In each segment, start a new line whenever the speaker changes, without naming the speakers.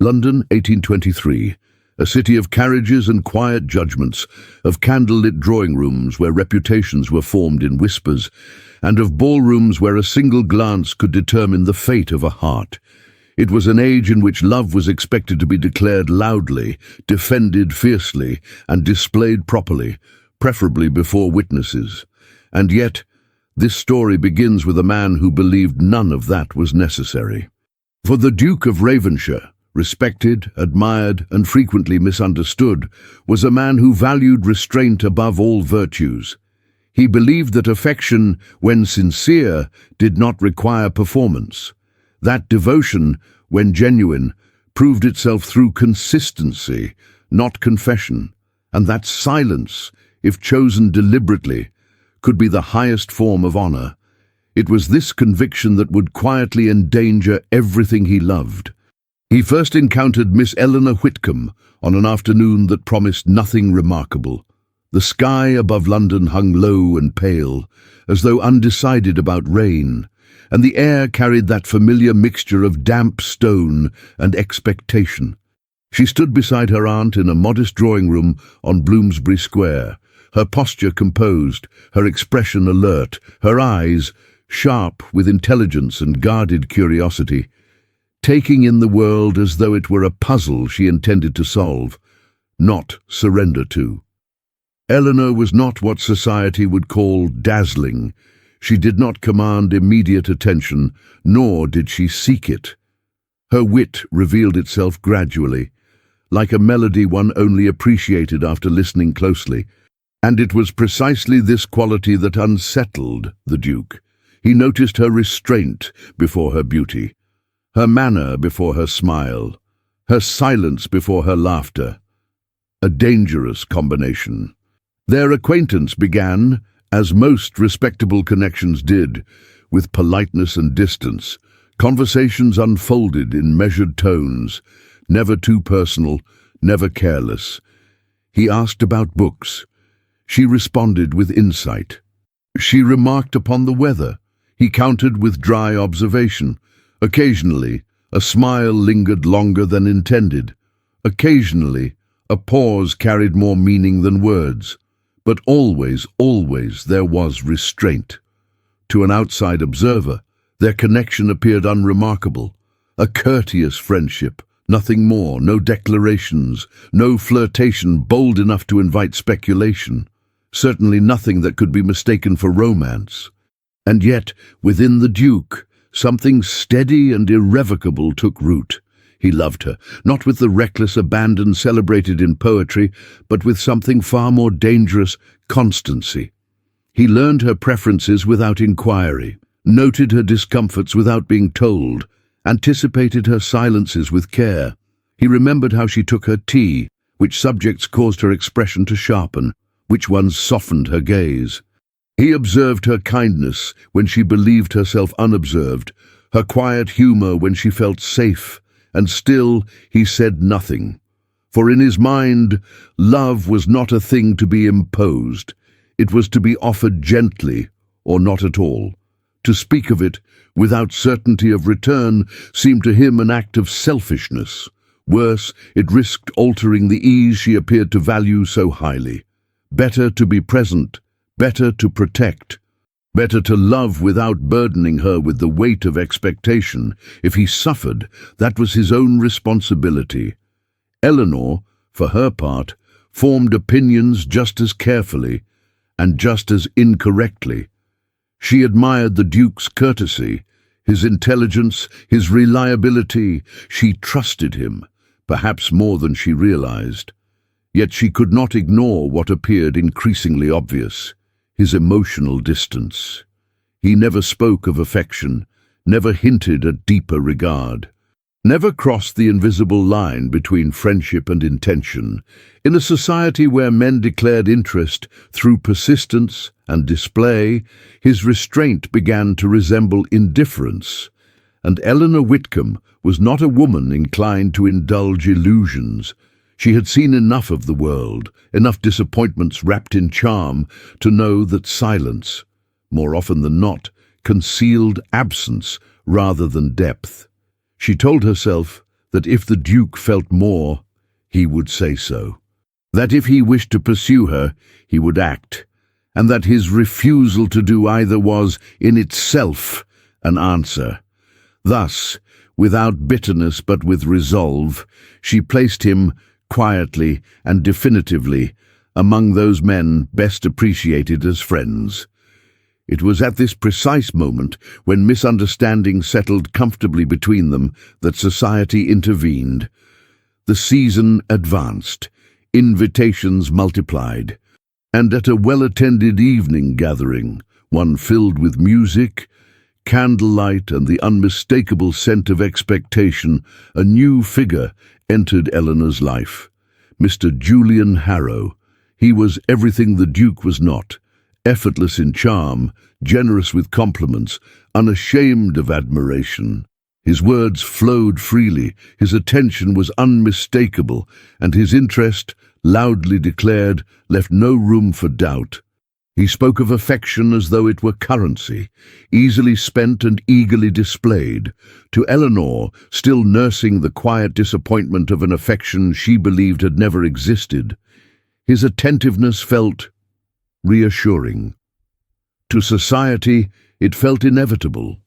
London, 1823. A city of carriages and quiet judgments, of candle-lit drawing rooms where reputations were formed in whispers, and of ballrooms where a single glance could determine the fate of a heart. It was an age in which love was expected to be declared loudly, defended fiercely, and displayed properly, preferably before witnesses. And yet, this story begins with a man who believed none of that was necessary. For the Duke of Ravenshire, respected, admired, and frequently misunderstood, was a man who valued restraint above all virtues. He believed that affection, when sincere, did not require performance. That devotion, when genuine, proved itself through consistency, not confession, and that silence, if chosen deliberately, could be the highest form of honor. It was this conviction that would quietly endanger everything he loved. He first encountered Miss Eleanor Whitcomb on an afternoon that promised nothing remarkable. The sky above London hung low and pale, as though undecided about rain, and the air carried that familiar mixture of damp stone and expectation. She stood beside her aunt in a modest drawing-room on Bloomsbury Square, her posture composed, her expression alert, her eyes sharp with intelligence and guarded curiosity, taking in the world as though it were a puzzle she intended to solve, not surrender to. Eleanor was not what society would call dazzling. She did not command immediate attention, nor did she seek it. Her wit revealed itself gradually, like a melody one only appreciated after listening closely, and it was precisely this quality that unsettled the Duke. He noticed her restraint before her beauty, her manner before her smile, her silence before her laughter. A dangerous combination. Their acquaintance began, as most respectable connections did, with politeness and distance. Conversations unfolded in measured tones, never too personal, never careless. He asked about books. She responded with insight. She remarked upon the weather. He countered with dry observation. Occasionally, a smile lingered longer than intended. Occasionally, a pause carried more meaning than words. But always, always there was restraint. To an outside observer, their connection appeared unremarkable. A courteous friendship, nothing more, no declarations, no flirtation bold enough to invite speculation. Certainly nothing that could be mistaken for romance. And yet, within the Duke, something steady and irrevocable took root. He loved her, not with the reckless abandon celebrated in poetry, but with something far more dangerous, constancy. He learned her preferences without inquiry, noted her discomforts without being told, anticipated her silences with care. He remembered how she took her tea, which subjects caused her expression to sharpen, which ones softened her gaze. He observed her kindness when she believed herself unobserved, her quiet humor when she felt safe, and still he said nothing. For in his mind, love was not a thing to be imposed. It was to be offered gently or not at all. To speak of it without certainty of return seemed to him an act of selfishness. Worse, it risked altering the ease she appeared to value so highly. Better to be present, better to protect, better to love without burdening her with the weight of expectation. If he suffered, that was his own responsibility. Eleanor, for her part, formed opinions just as carefully and just as incorrectly. She admired the Duke's courtesy, his intelligence, his reliability. She trusted him, perhaps more than she realized. Yet she could not ignore what appeared increasingly obvious: his emotional distance. He never spoke of affection, never hinted at deeper regard, never crossed the invisible line between friendship and intention. In a society where men declared interest through persistence and display, his restraint began to resemble indifference. And Eleanor Whitcomb was not a woman inclined to indulge illusions. She had seen enough of the world, enough disappointments wrapped in charm, to know that silence, more often than not, concealed absence rather than depth. She told herself that if the Duke felt more, he would say so, that if he wished to pursue her, he would act, and that his refusal to do either was, in itself, an answer. Thus, without bitterness but with resolve, she placed him, quietly and definitively, among those men best appreciated as friends. It was at this precise moment, when misunderstanding settled comfortably between them, that society intervened. The season advanced, invitations multiplied, and at a well-attended evening gathering, one filled with music, candlelight, and the unmistakable scent of expectation, a new figure entered Eleanor's life. Mr. Julian Harrow. He was everything the Duke was not. Effortless in charm, generous with compliments, unashamed of admiration. His words flowed freely, his attention was unmistakable, and his interest, loudly declared, left no room for doubt. He spoke of affection as though it were currency, easily spent and eagerly displayed. To Eleanor, still nursing the quiet disappointment of an affection she believed had never existed, his attentiveness felt reassuring. To society, it felt inevitable.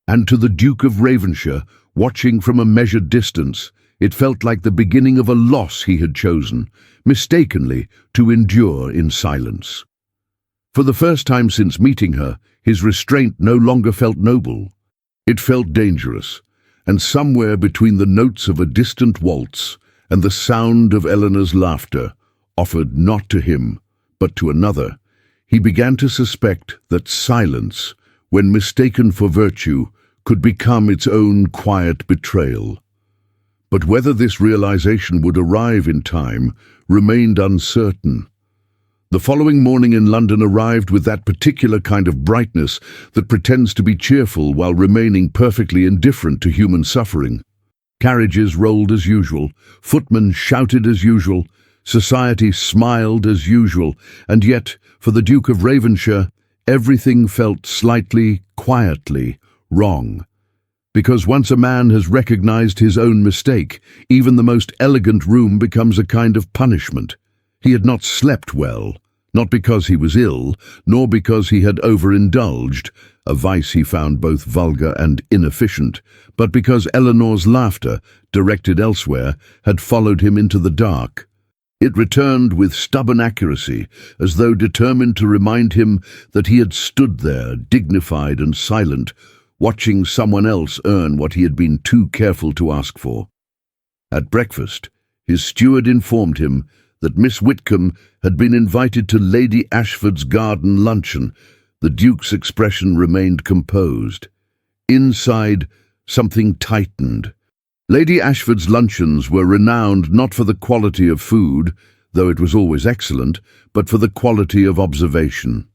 And to the Duke of Ravenshire, watching from a measured distance, it felt like the beginning of a loss he had chosen, mistakenly, to endure in silence. For the first time since meeting her, his restraint no longer felt noble. It felt dangerous, and somewhere between the notes of a distant waltz and the sound of Eleanor's laughter, offered not to him, but to another, he began to suspect that silence, when mistaken for virtue, could become its own quiet betrayal. But whether this realization would arrive in time remained uncertain. The following morning in London arrived with that particular kind of brightness that pretends to be cheerful while remaining perfectly indifferent to human suffering. Carriages rolled as usual, footmen shouted as usual, society smiled as usual, and yet, for the Duke of Ravenshire, everything felt slightly, quietly wrong. Because once a man has recognized his own mistake, even the most elegant room becomes a kind of punishment. He had not slept well, not because he was ill, nor because he had overindulged, a vice he found both vulgar and inefficient, but because Eleanor's laughter, directed elsewhere, had followed him into the dark. It returned with stubborn accuracy, as though determined to remind him that he had stood there, dignified and silent, watching someone else earn what he had been too careful to ask for. At breakfast, his steward informed him that Miss Whitcomb had been invited to Lady Ashford's garden luncheon. The Duke's expression remained composed. Inside, something tightened. Lady Ashford's luncheons were renowned not for the quality of food, though it was always excellent, but for the quality of observation.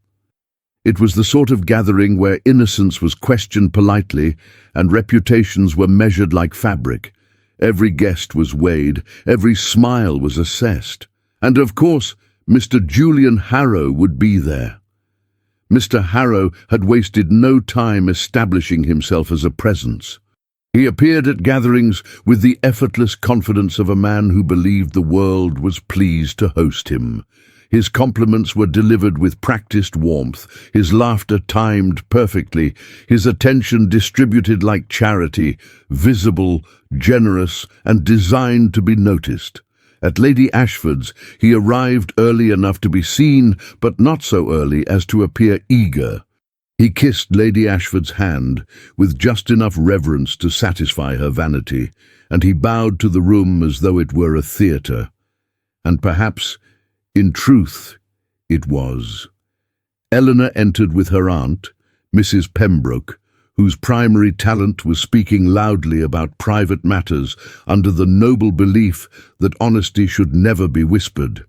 It was the sort of gathering where innocence was questioned politely and reputations were measured like fabric. Every guest was weighed, every smile was assessed. And of course, Mr. Julian Harrow would be there. Mr. Harrow had wasted no time establishing himself as a presence. He appeared at gatherings with the effortless confidence of a man who believed the world was pleased to host him. His compliments were delivered with practiced warmth, his laughter timed perfectly, his attention distributed like charity, visible, generous, and designed to be noticed. At Lady Ashford's, he arrived early enough to be seen, but not so early as to appear eager. He kissed Lady Ashford's hand with just enough reverence to satisfy her vanity, and he bowed to the room as though it were a theatre. And perhaps, in truth, it was. Eleanor entered with her aunt, Mrs. Pembroke, whose primary talent was speaking loudly about private matters under the noble belief that honesty should never be whispered.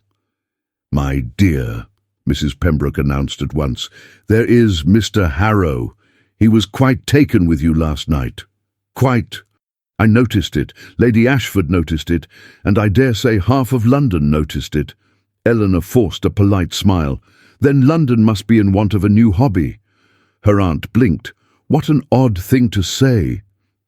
"My dear," Mrs. Pembroke announced at once, "there is Mr. Harrow. He was quite taken with you last night. Quite. I noticed it, Lady Ashford noticed it, and I dare say half of London noticed it." Eleanor forced a polite smile. "Then London must be in want of a new hobby." Her aunt blinked. "What an odd thing to say."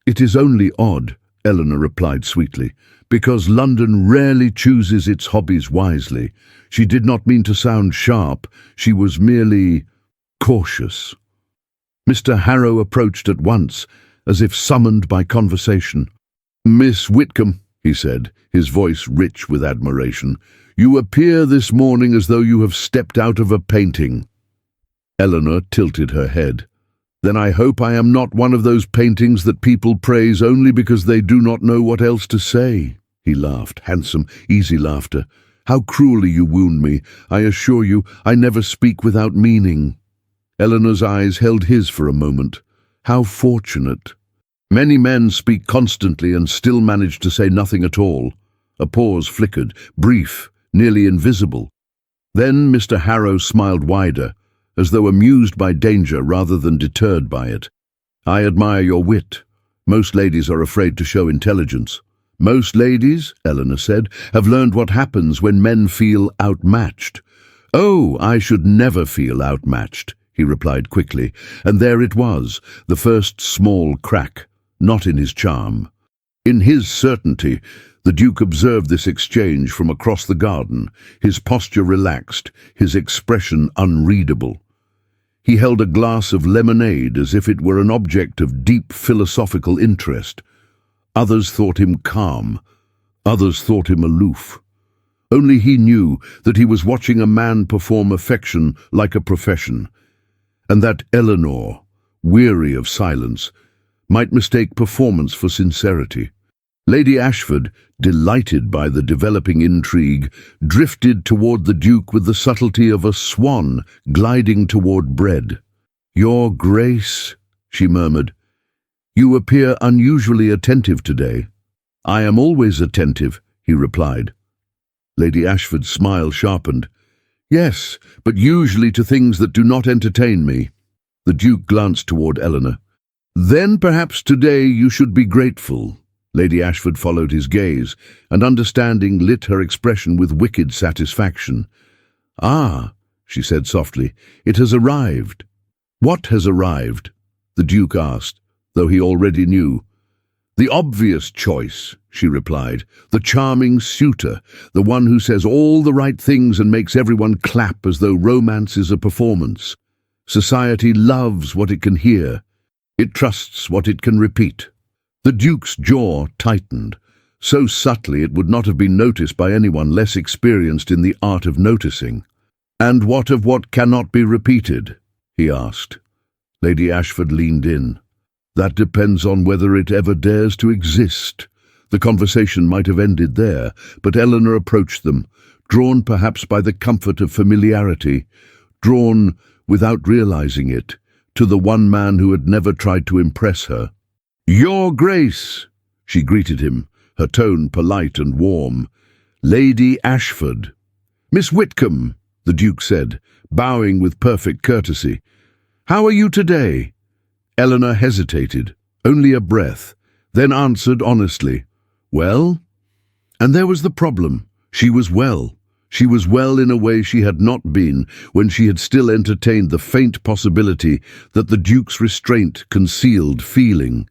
"It is only odd," Eleanor replied sweetly, because London rarely chooses its hobbies wisely. She did not mean to sound sharp, she was merely cautious. Mr. Harrow approached at once, as if summoned by conversation. "Miss Whitcomb," he said, his voice rich with admiration, "you appear this morning as though you have stepped out of a painting." Eleanor tilted her head. "Then I hope I am not one of those paintings that people praise only because they do not know what else to say." He laughed, handsome, easy laughter. "How cruelly you wound me. I assure you, I never speak without meaning." Eleanor's eyes held his for a moment. How fortunate. Many men speak constantly and still manage to say nothing at all. A pause flickered, brief, nearly invisible. Then Mr. Harrow smiled wider, as though amused by danger rather than deterred by it. "I admire your wit. Most ladies are afraid to show intelligence." "Most ladies," Eleanor said, "have learned what happens when men feel outmatched." "Oh, I should never feel outmatched," he replied quickly, and there it was, the first small crack, not in his charm. In his certainty. The Duke observed this exchange from across the garden, his posture relaxed, his expression unreadable. He held a glass of lemonade as if it were an object of deep philosophical interest. Others thought him calm, others thought him aloof. Only he knew that he was watching a man perform affection like a profession, and that Eleanor, weary of silence, might mistake performance for sincerity. Lady Ashford, delighted by the developing intrigue, drifted toward the Duke with the subtlety of a swan gliding toward bread. "Your Grace," she murmured, "you appear unusually attentive today." "I am always attentive," he replied. Lady Ashford's smile sharpened. "Yes, but usually to things that do not entertain me." The Duke glanced toward Eleanor. "Then perhaps today you should be grateful." Lady Ashford followed his gaze, and understanding lit her expression with wicked satisfaction. "Ah," she said softly, "it has arrived." "What has arrived?" the Duke asked, though he already knew. "The obvious choice," she replied, "the charming suitor, the one who says all the right things and makes everyone clap as though romance is a performance. Society loves what it can hear. It trusts what it can repeat." The Duke's jaw tightened, so subtly it would not have been noticed by anyone less experienced in the art of noticing. "And what of what cannot be repeated?" he asked. Lady Ashford leaned in. "That depends on whether it ever dares to exist." The conversation might have ended there, but Eleanor approached them, drawn perhaps by the comfort of familiarity, drawn, without realizing it, to the one man who had never tried to impress her. "Your Grace," she greeted him, her tone polite and warm. "Lady Ashford." "Miss Whitcomb," the Duke said, bowing with perfect courtesy. "How are you today?" Eleanor hesitated, only a breath, then answered honestly, "Well?" And there was the problem. She was well. She was well in a way she had not been when she had still entertained the faint possibility that the Duke's restraint concealed feeling.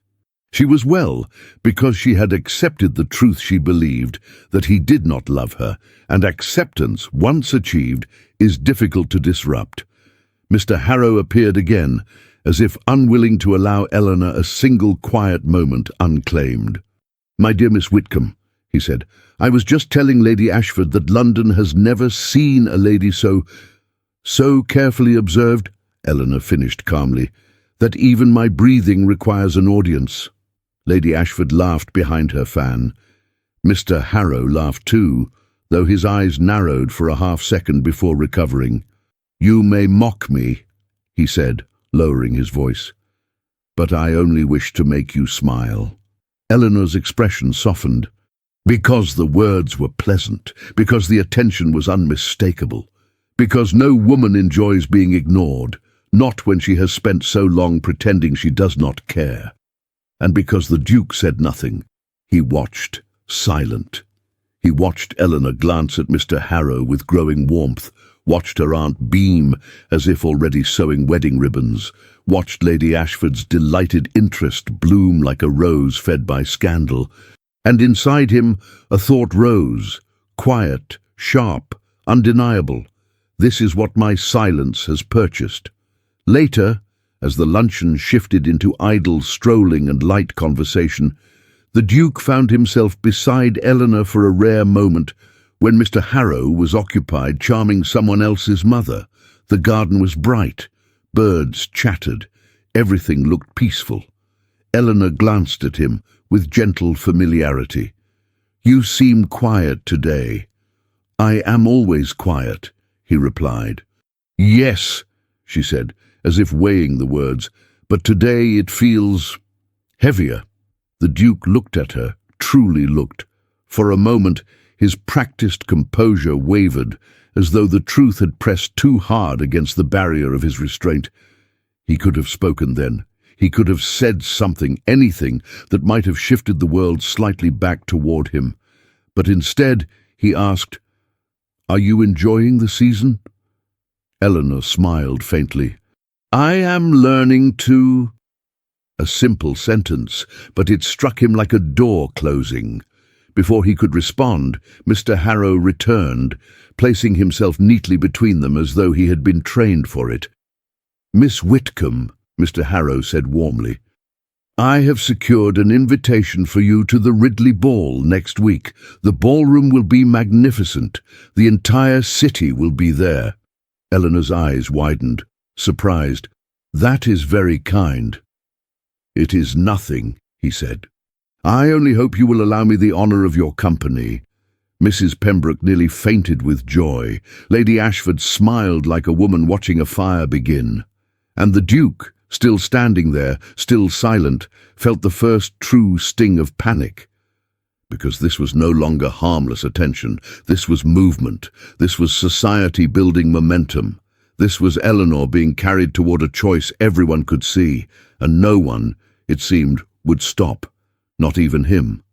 She was well because she had accepted the truth she believed, that he did not love her, and acceptance, once achieved, is difficult to disrupt. Mr. Harrow appeared again, as if unwilling to allow Eleanor a single quiet moment unclaimed. "My dear Miss Whitcomb," he said, "I was just telling Lady Ashford that London has never seen a lady so carefully observed," Eleanor finished calmly, "that even my breathing requires an audience." Lady Ashford laughed behind her fan. Mr. Harrow laughed too, though his eyes narrowed for a half-second before recovering. "You may mock me," he said, lowering his voice, "but I only wish to make you smile." Eleanor's expression softened. Because the words were pleasant, because the attention was unmistakable, because no woman enjoys being ignored, not when she has spent so long pretending she does not care. And because the Duke said nothing, he watched, silent. He watched Eleanor glance at Mr. Harrow with growing warmth, watched her aunt beam as if already sewing wedding ribbons, watched Lady Ashford's delighted interest bloom like a rose fed by scandal, and inside him a thought rose, quiet, sharp, undeniable. This is what my silence has purchased. Later, as the luncheon shifted into idle strolling and light conversation, the Duke found himself beside Eleanor for a rare moment when Mr. Harrow was occupied charming someone else's mother. The garden was bright, birds chattered, everything looked peaceful. Eleanor glanced at him with gentle familiarity. "You seem quiet today." "I am always quiet," he replied. "Yes," she said, as if weighing the words, "but today it feels heavier." The Duke looked at her, truly looked. For a moment, his practiced composure wavered, as though the truth had pressed too hard against the barrier of his restraint. He could have spoken then. He could have said something, anything, that might have shifted the world slightly back toward him. But instead, he asked, "Are you enjoying the season?" Eleanor smiled faintly. "I am learning to—" A simple sentence, but it struck him like a door closing. Before he could respond, Mr. Harrow returned, placing himself neatly between them as though he had been trained for it. "Miss Whitcomb," Mr. Harrow said warmly, "I have secured an invitation for you to the Ridley Ball next week. The ballroom will be magnificent. The entire city will be there." Eleanor's eyes widened, surprised. "That is very kind." "It is nothing," he said. "I only hope you will allow me the honour of your company." Mrs. Pembroke nearly fainted with joy. Lady Ashford smiled like a woman watching a fire begin. And the Duke, still standing there, still silent, felt the first true sting of panic. Because this was no longer harmless attention. This was movement. This was society building momentum. This was Eleanor being carried toward a choice everyone could see, and no one, it seemed, would stop. Not even him.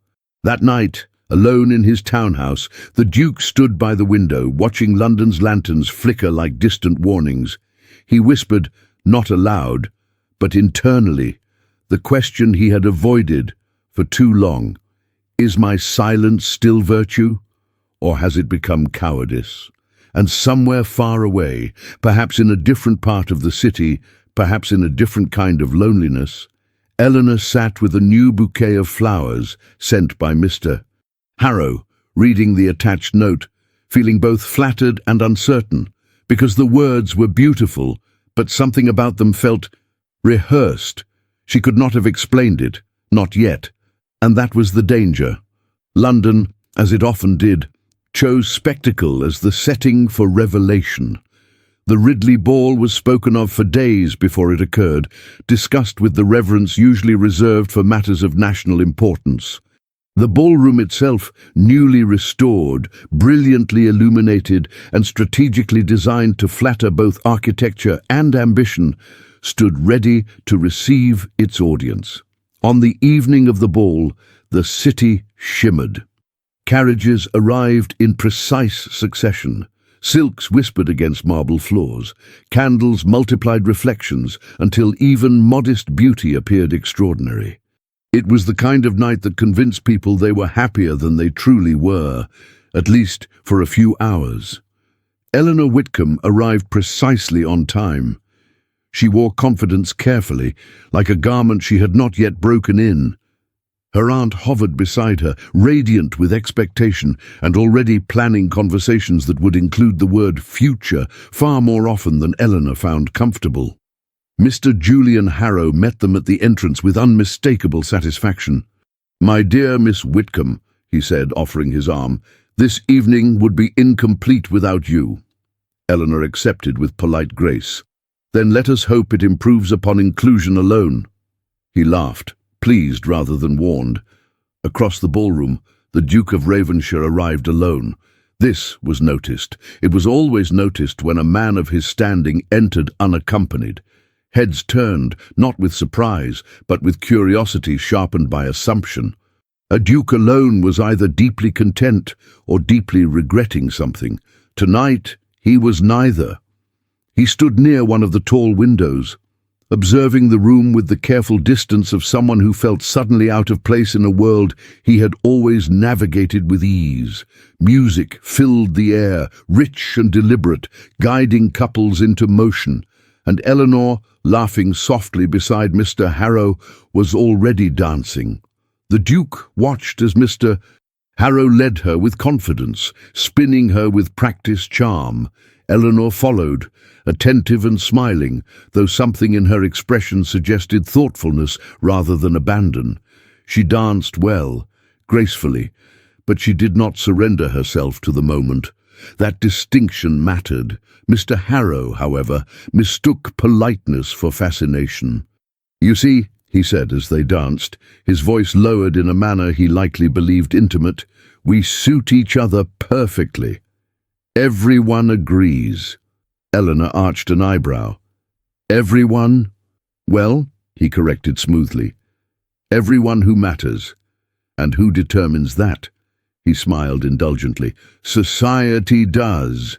That night, alone in his townhouse, the Duke stood by the window, watching London's lanterns flicker like distant warnings. He whispered, not aloud, but internally, the question he had avoided for too long. Is my silence still virtue, or has it become cowardice? And somewhere far away, perhaps in a different part of the city, perhaps in a different kind of loneliness, Eleanor sat with a new bouquet of flowers sent by Mr. Harrow, reading the attached note, feeling both flattered and uncertain, because the words were beautiful, but something about them felt rehearsed. She could not have explained it, not yet, and that was the danger. London, as it often did, chose spectacle as the setting for revelation. The Ridley Ball was spoken of for days before it occurred, discussed with the reverence usually reserved for matters of national importance. The ballroom itself, newly restored, brilliantly illuminated, and strategically designed to flatter both architecture and ambition, stood ready to receive its audience. On the evening of the ball, the city shimmered. Carriages arrived in precise succession. Silks whispered against marble floors. Candles multiplied reflections until even modest beauty appeared extraordinary. It was the kind of night that convinced people they were happier than they truly were, at least for a few hours. Eleanor Whitcomb arrived precisely on time. She wore confidence carefully, like a garment she had not yet broken in. Her aunt hovered beside her, radiant with expectation, and already planning conversations that would include the word future far more often than Eleanor found comfortable. Mr. Julian Harrow met them at the entrance with unmistakable satisfaction. "My dear Miss Whitcomb," he said, offering his arm, "this evening would be incomplete without you." Eleanor accepted with polite grace. "Then let us hope it improves upon inclusion alone." He laughed, pleased rather than warned. Across the ballroom, the Duke of Ravensshire arrived alone. This was noticed. It was always noticed when a man of his standing entered unaccompanied. Heads turned, not with surprise, but with curiosity sharpened by assumption. A duke alone was either deeply content or deeply regretting something. Tonight, He was neither. He stood near one of the tall windows, observing the room with the careful distance of someone who felt suddenly out of place in a world he had always navigated with ease. Music filled the air, rich and deliberate, guiding couples into motion, and Eleanor, laughing softly beside Mr. Harrow, was already dancing. The Duke watched as Mr. Harrow led her with confidence, spinning her with practiced charm. Eleanor followed, attentive and smiling, though something in her expression suggested thoughtfulness rather than abandon. She danced well, gracefully, but she did not surrender herself to the moment. That distinction mattered. Mr. Harrow, however, mistook politeness for fascination. "You see," he said as they danced, his voice lowered in a manner he likely believed intimate, "we suit each other perfectly. Everyone agrees." Eleanor arched an eyebrow. "Everyone?" "Well," he corrected smoothly, "everyone who matters. And who determines that?" He smiled indulgently. "Society does."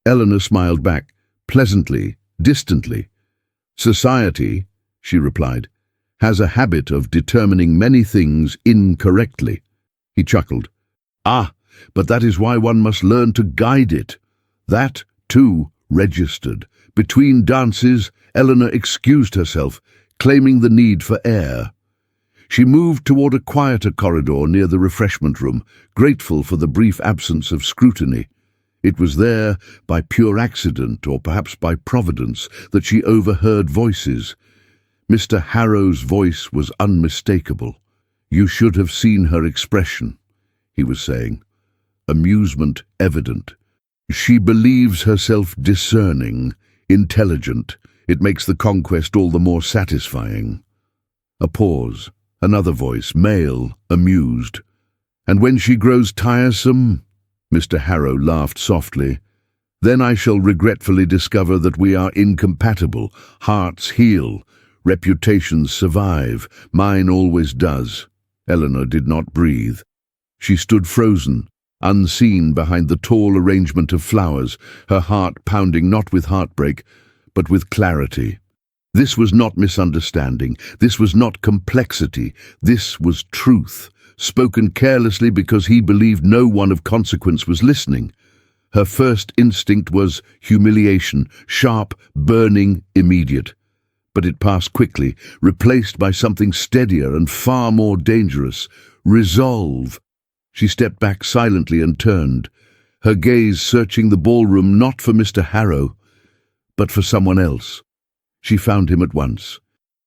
Eleanor smiled back, pleasantly, distantly. "Society," she replied, "has a habit of determining many things incorrectly." He chuckled. "Ah, but that is why one must learn to guide it." That, too, registered. Between dances, Eleanor excused herself, claiming the need for air. She moved toward a quieter corridor near the refreshment room, grateful for the brief absence of scrutiny. It was there, by pure accident or perhaps by providence, that she overheard voices. Mr. Harrow's voice was unmistakable. "You should have seen her expression," he was saying. Amusement evident. "She believes herself discerning, intelligent. It makes the conquest all the more satisfying." A pause. Another voice, male, amused. "And when she grows tiresome?" Mr. Harrow laughed softly. "Then I shall regretfully discover that we are incompatible. Hearts heal. Reputations survive. Mine always does." Eleanor did not breathe. She stood frozen, unseen behind the tall arrangement of flowers, her heart pounding not with heartbreak, but with clarity. This was not misunderstanding. This was not complexity. This was truth, spoken carelessly because he believed no one of consequence was listening. Her first instinct was humiliation, sharp, burning, immediate. But it passed quickly, replaced by something steadier and far more dangerous. Resolve. She stepped back silently and turned, her gaze searching the ballroom not for Mr. Harrow, but for someone else. She found him at once.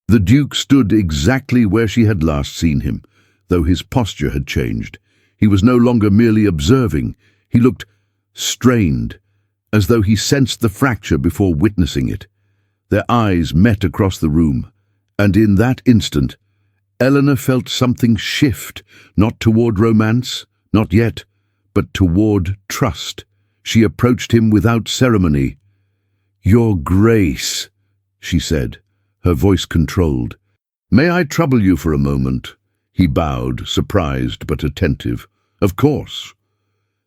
The Duke stood exactly where she had last seen him, though his posture had changed. He was no longer merely observing. He looked strained, as though he sensed the fracture before witnessing it. Their eyes met across the room, and in that instant, Eleanor felt something shift, not toward romance, not yet, but toward trust. She approached him without ceremony. "Your Grace," she said, her voice controlled. "May I trouble you for a moment?" He bowed, surprised but attentive. "Of course."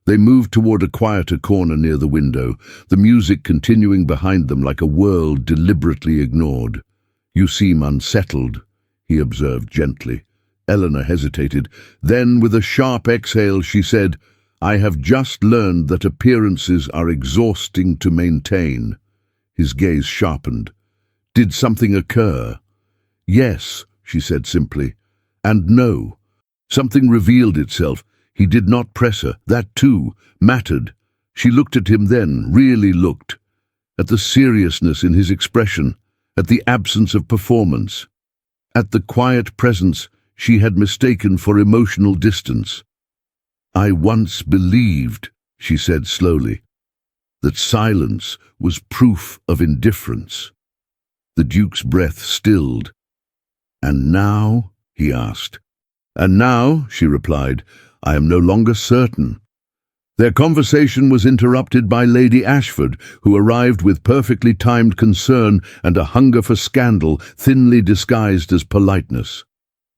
They moved toward a quieter corner near the window, the music continuing behind them like a world deliberately ignored. "You seem unsettled," he observed gently. Eleanor hesitated. Then, with a sharp exhale, she said, "I have just learned that appearances are exhausting to maintain." His gaze sharpened. "Did something occur?" "Yes," she said simply, "and no." Something revealed itself. He did not press her. That, too, mattered. She looked at him then, really looked, at the seriousness in his expression, at the absence of performance, at the quiet presence she had mistaken for emotional distance. "I once believed," she said slowly, "that silence was proof of indifference." The Duke's breath stilled. "And now?" he asked. "And now," she replied, "I am no longer certain." Their conversation was interrupted by Lady Ashford, who arrived with perfectly timed concern and a hunger for scandal thinly disguised as politeness.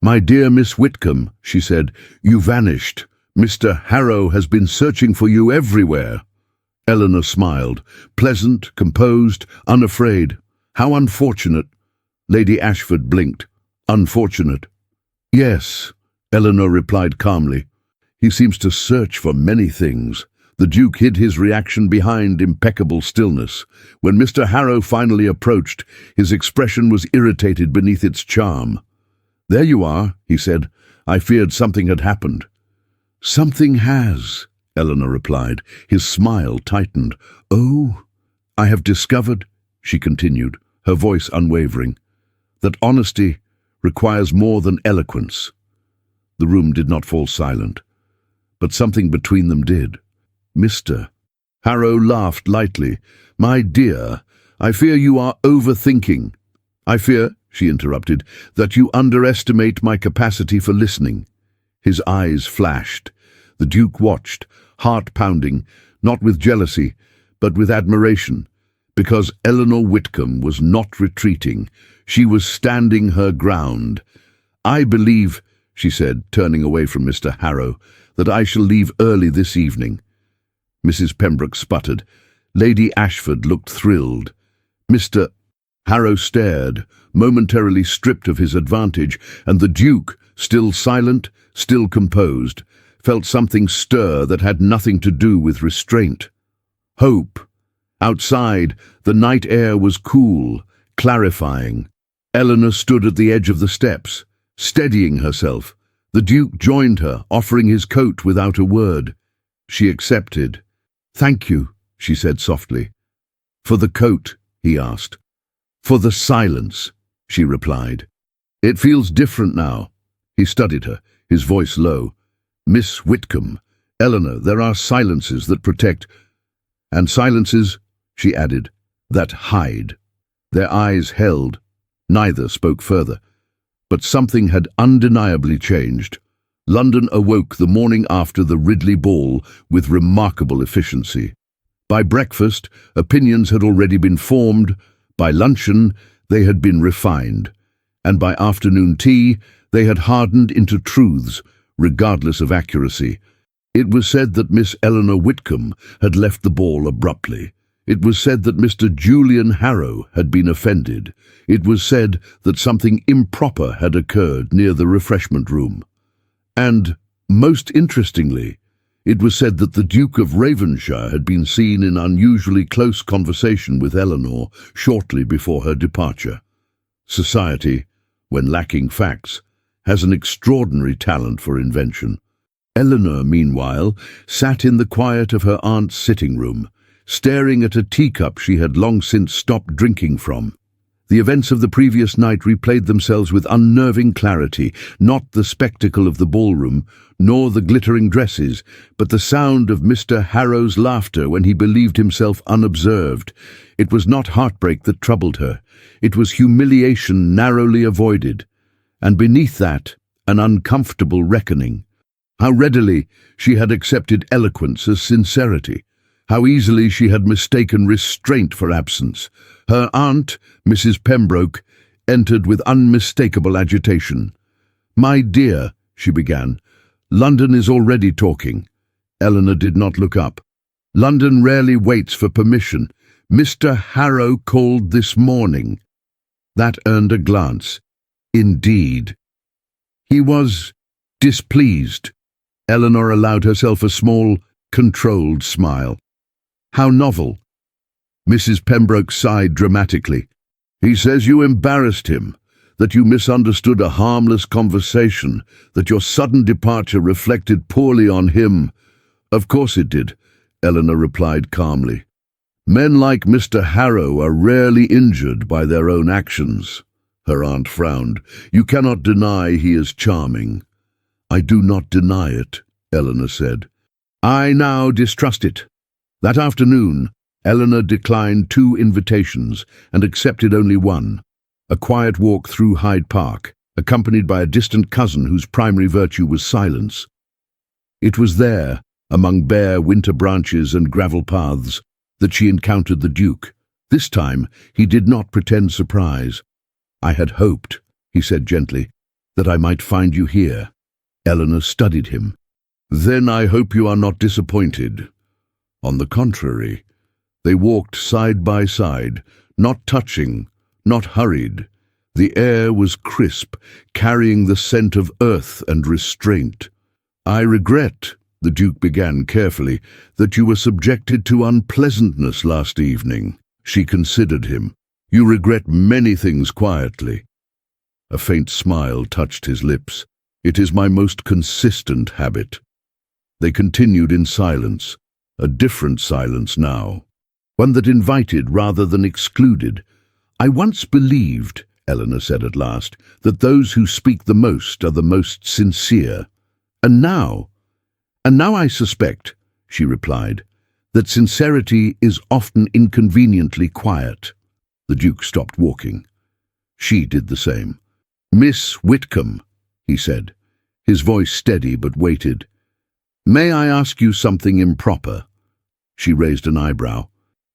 "My dear Miss Whitcomb," she said, "you vanished. Mr. Harrow has been searching for you everywhere." Eleanor smiled, pleasant, composed, unafraid. How unfortunate. Lady Ashford blinked. Unfortunate. Yes, Eleanor replied calmly. He seems to search for many things. The Duke hid his reaction behind impeccable stillness. When Mr. Harrow finally approached, his expression was irritated beneath its charm. There you are, he said. I feared something had happened. Something has, Eleanor replied. His smile tightened. Oh, I have discovered, she continued, her voice unwavering, that honesty requires more than eloquence. The room did not fall silent, but something between them did. Mr. Harrow laughed lightly. My dear, I fear you are overthinking. I fear, she interrupted, that you underestimate my capacity for listening. His eyes flashed. The Duke watched, heart pounding, not with jealousy, but with admiration, because Eleanor Whitcomb was not retreating. She was standing her ground. I believe, she said, turning away from Mr. Harrow, that I shall leave early this evening. Mrs. Pembroke sputtered. Lady Ashford looked thrilled. Mr. Harrow stared, momentarily stripped of his advantage, and the Duke, still silent, still composed, felt something stir that had nothing to do with restraint. Hope. Outside, the night air was cool, clarifying. Eleanor stood at the edge of the steps, steadying herself. The Duke joined her, offering his coat without a word. She accepted. Thank you, she said softly. For the coat, he asked. For the silence, she replied. It feels different now. He studied her, his voice low. Miss Whitcomb, Eleanor, there are silences that protect, and silences, she added, that hide. Their eyes held. Neither spoke further. But something had undeniably changed. London awoke the morning after the Ridley Ball with remarkable efficiency. By breakfast, opinions had already been formed. By luncheon, they had been refined. And by afternoon tea, they had hardened into truths, regardless of accuracy. It was said that Miss Eleanor Whitcomb had left the ball abruptly. It was said that Mr. Julian Harrow had been offended. It was said that something improper had occurred near the refreshment room. And, most interestingly, it was said that the Duke of Ravenshire had been seen in unusually close conversation with Eleanor shortly before her departure. Society, when lacking facts, has an extraordinary talent for invention. Eleanor, meanwhile, sat in the quiet of her aunt's sitting room, staring at a teacup she had long since stopped drinking from. The events of the previous night replayed themselves with unnerving clarity, not the spectacle of the ballroom, nor the glittering dresses, but the sound of Mr. Harrow's laughter when he believed himself unobserved. It was not heartbreak that troubled her. It was humiliation narrowly avoided, and beneath that, an uncomfortable reckoning. How readily she had accepted eloquence as sincerity. How easily she had mistaken restraint for absence. Her aunt, Mrs. Pembroke, entered with unmistakable agitation. "My dear," she began, "London is already talking." Eleanor did not look up. "London rarely waits for permission. Mr. Harrow called this morning." That earned a glance. Indeed. He was displeased. Eleanor allowed herself a small, controlled smile. How novel. Mrs. Pembroke sighed dramatically. "He says you embarrassed him, that you misunderstood a harmless conversation, that your sudden departure reflected poorly on him." "Of course it did," Eleanor replied calmly. "Men like Mr. Harrow are rarely injured by their own actions." Her aunt frowned. "You cannot deny he is charming." "I do not deny it," Eleanor said. "I now distrust it." That afternoon, Eleanor declined 2 invitations and accepted only one, a quiet walk through Hyde Park, accompanied by a distant cousin whose primary virtue was silence. It was there, among bare winter branches and gravel paths, that she encountered the Duke. This time, he did not pretend surprise. "I had hoped," he said gently, "that I might find you here." Eleanor studied him. "Then I hope you are not disappointed." On the contrary, they walked side by side, not touching, not hurried. The air was crisp, carrying the scent of earth and restraint. "I regret," the Duke began carefully, "that you were subjected to unpleasantness last evening." She considered him. "You regret many things quietly." A faint smile touched his lips. "It is my most consistent habit." They continued in silence, a different silence now, one that invited rather than excluded. "I once believed," Eleanor said at last, "that those who speak the most are the most sincere. And now I suspect," she replied, "that sincerity is often inconveniently quiet." The Duke stopped walking. She did the same. "Miss Whitcomb," he said, his voice steady but weighted, "may I ask you something improper?" She raised an eyebrow.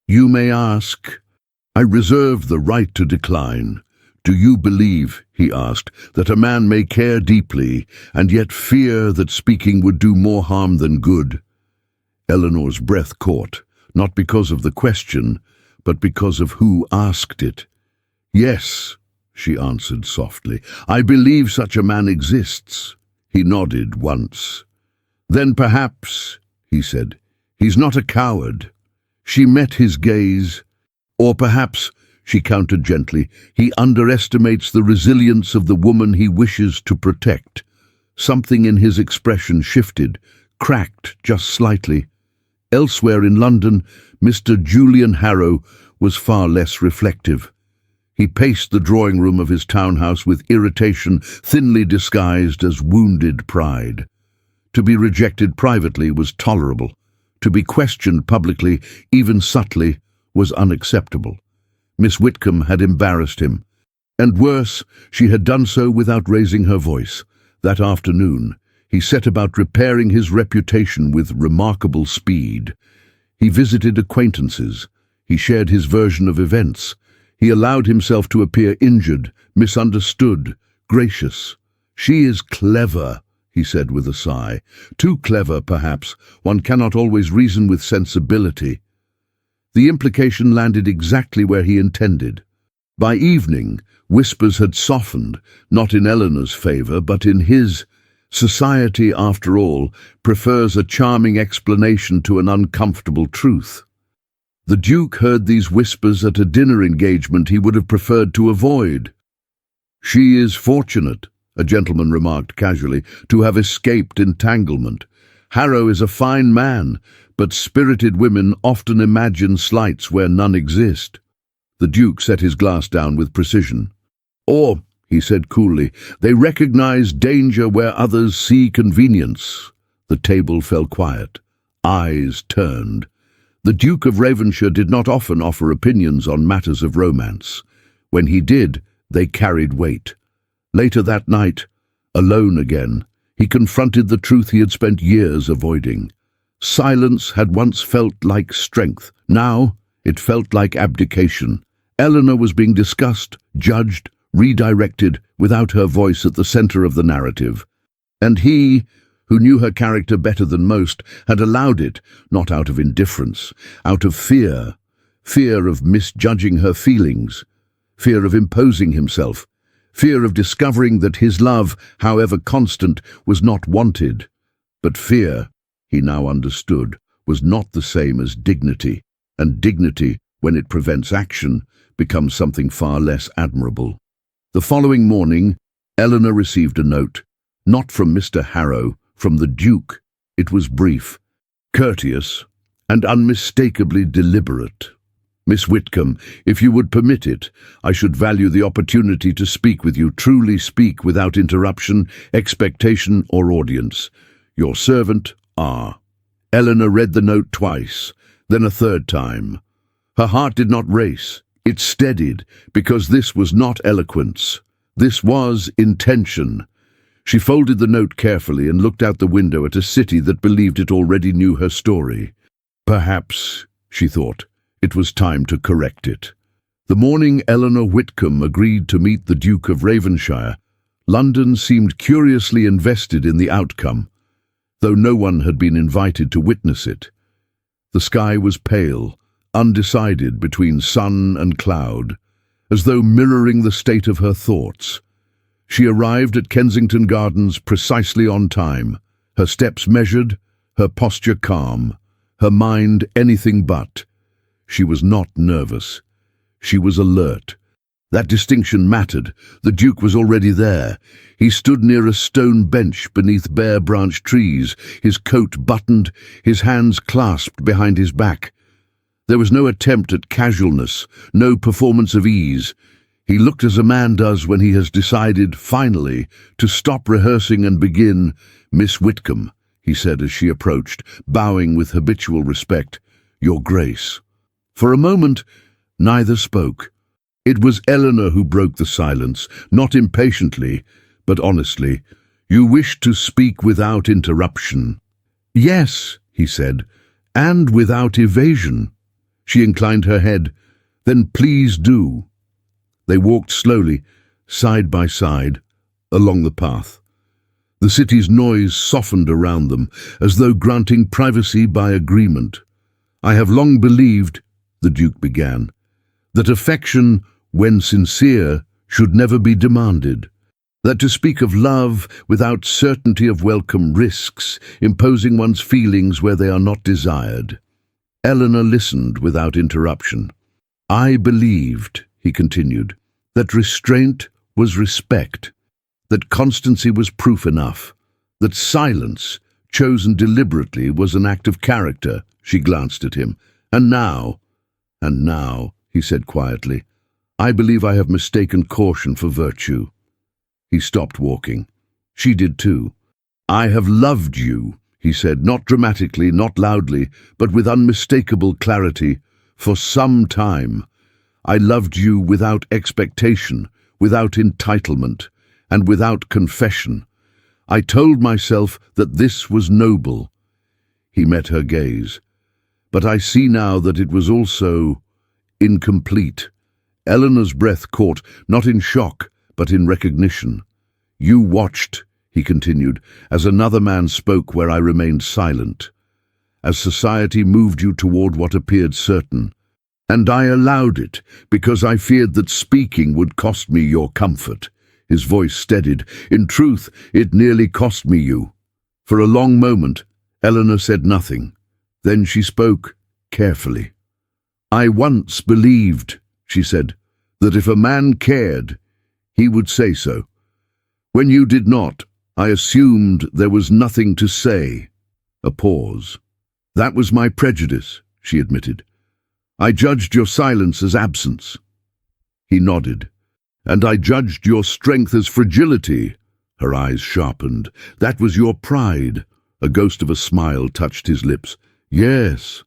"You may ask." "I reserve the right to decline. Do you believe," he asked, "that a man may care deeply and yet fear that speaking would do more harm than good?" Eleanor's breath caught, not because of the question, but because of who asked it. "Yes," she answered softly, "I believe such a man exists." He nodded once. "Then perhaps," he said, "he's not a coward." She met his gaze. "Or perhaps," she countered gently, "he underestimates the resilience of the woman he wishes to protect." Something in his expression shifted, cracked just slightly. Elsewhere in London, Mr. Julian Harrow was far less reflective. He paced the drawing-room of his townhouse with irritation thinly disguised as wounded pride. To be rejected privately was tolerable. To be questioned publicly, even subtly, was unacceptable. Miss Whitcomb had embarrassed him. And worse, she had done so without raising her voice. That afternoon, he set about repairing his reputation with remarkable speed. He visited acquaintances. He shared his version of events. He allowed himself to appear injured, misunderstood, gracious. "She is clever," he said with a sigh. "Too clever, perhaps. One cannot always reason with sensibility." The implication landed exactly where he intended. By evening, whispers had softened, not in Eleanor's favour, but in his. Society, after all, prefers a charming explanation to an uncomfortable truth. The Duke heard these whispers at a dinner engagement he would have preferred to avoid. "She is fortunate," a gentleman remarked casually, "to have escaped entanglement. Harrow is a fine man, but spirited women often imagine slights where none exist." The Duke set his glass down with precision. "Or," he said coolly, "they recognize danger where others see convenience." The table fell quiet. Eyes turned. The Duke of Ravenshire did not often offer opinions on matters of romance. When he did, they carried weight. Later that night, alone again, he confronted the truth he had spent years avoiding. Silence had once felt like strength. Now it felt like abdication. Eleanor was being discussed, judged, redirected, without her voice at the center of the narrative. And he, who knew her character better than most, had allowed it, not out of indifference, out of fear. Fear of misjudging her feelings, fear of imposing himself, fear of discovering that his love, however constant, was not wanted. But fear, he now understood, was not the same as dignity, and dignity, when it prevents action, becomes something far less admirable. The following morning, Eleanor received a note, not from Mr. Harrow, from the Duke. It was brief, courteous, and unmistakably deliberate. "Miss Whitcomb, if you would permit it, I should value the opportunity to speak with you, truly speak without interruption, expectation, or audience. Your servant, R." Eleanor read the note twice, then a third time. Her heart did not race. It steadied, because this was not eloquence. This was intention. She folded the note carefully and looked out the window at a city that believed it already knew her story. Perhaps, she thought, it was time to correct it. The morning Eleanor Whitcomb agreed to meet the Duke of Ravenshire, London seemed curiously invested in the outcome, though no one had been invited to witness it. The sky was pale, undecided between sun and cloud, as though mirroring the state of her thoughts. She arrived at Kensington Gardens precisely on time, her steps measured, her posture calm, her mind anything but. She was not nervous. She was alert. That distinction mattered. The Duke was already there. He stood near a stone bench beneath bare-branched trees, his coat buttoned, his hands clasped behind his back. There was no attempt at casualness, no performance of ease. He looked as a man does when he has decided, finally, to stop rehearsing and begin. "Miss Whitcomb," he said as she approached, bowing with habitual respect, "Your Grace." For a moment, neither spoke. It was Eleanor who broke the silence, not impatiently, but honestly. "You wished to speak without interruption." "Yes," he said, "and without evasion." She inclined her head. "Then please do." They walked slowly, side by side, along the path. The city's noise softened around them, as though granting privacy by agreement. "I have long believed," the Duke began, "that affection, when sincere, should never be demanded. That to speak of love without certainty of welcome risks imposing one's feelings where they are not desired." Eleanor listened without interruption. "I believed," he continued, "that restraint was respect, that constancy was proof enough, that silence, chosen deliberately, was an act of character." She glanced at him. And now, he said quietly, "I believe I have mistaken caution for virtue." He stopped walking. She did too. "I have loved you," he said, not dramatically, not loudly, but with unmistakable clarity, "for some time. I loved you without expectation, without entitlement, and without confession. I told myself that this was noble." He met her gaze. "But I see now that it was also incomplete." Eleanor's breath caught, not in shock, but in recognition. "You watched," he continued, "as another man spoke where I remained silent, as society moved you toward what appeared certain. And I allowed it, because I feared that speaking would cost me your comfort." His voice steadied. "In truth, it nearly cost me you." For a long moment, Eleanor said nothing. Then she spoke, carefully. "I once believed," she said, "that if a man cared, he would say so. When you did not, I assumed there was nothing to say." A pause. "That was my prejudice," she admitted. "I judged your silence as absence." He nodded. "And I judged your strength as fragility." Her eyes sharpened. "That was your pride." A ghost of a smile touched his lips. "Yes."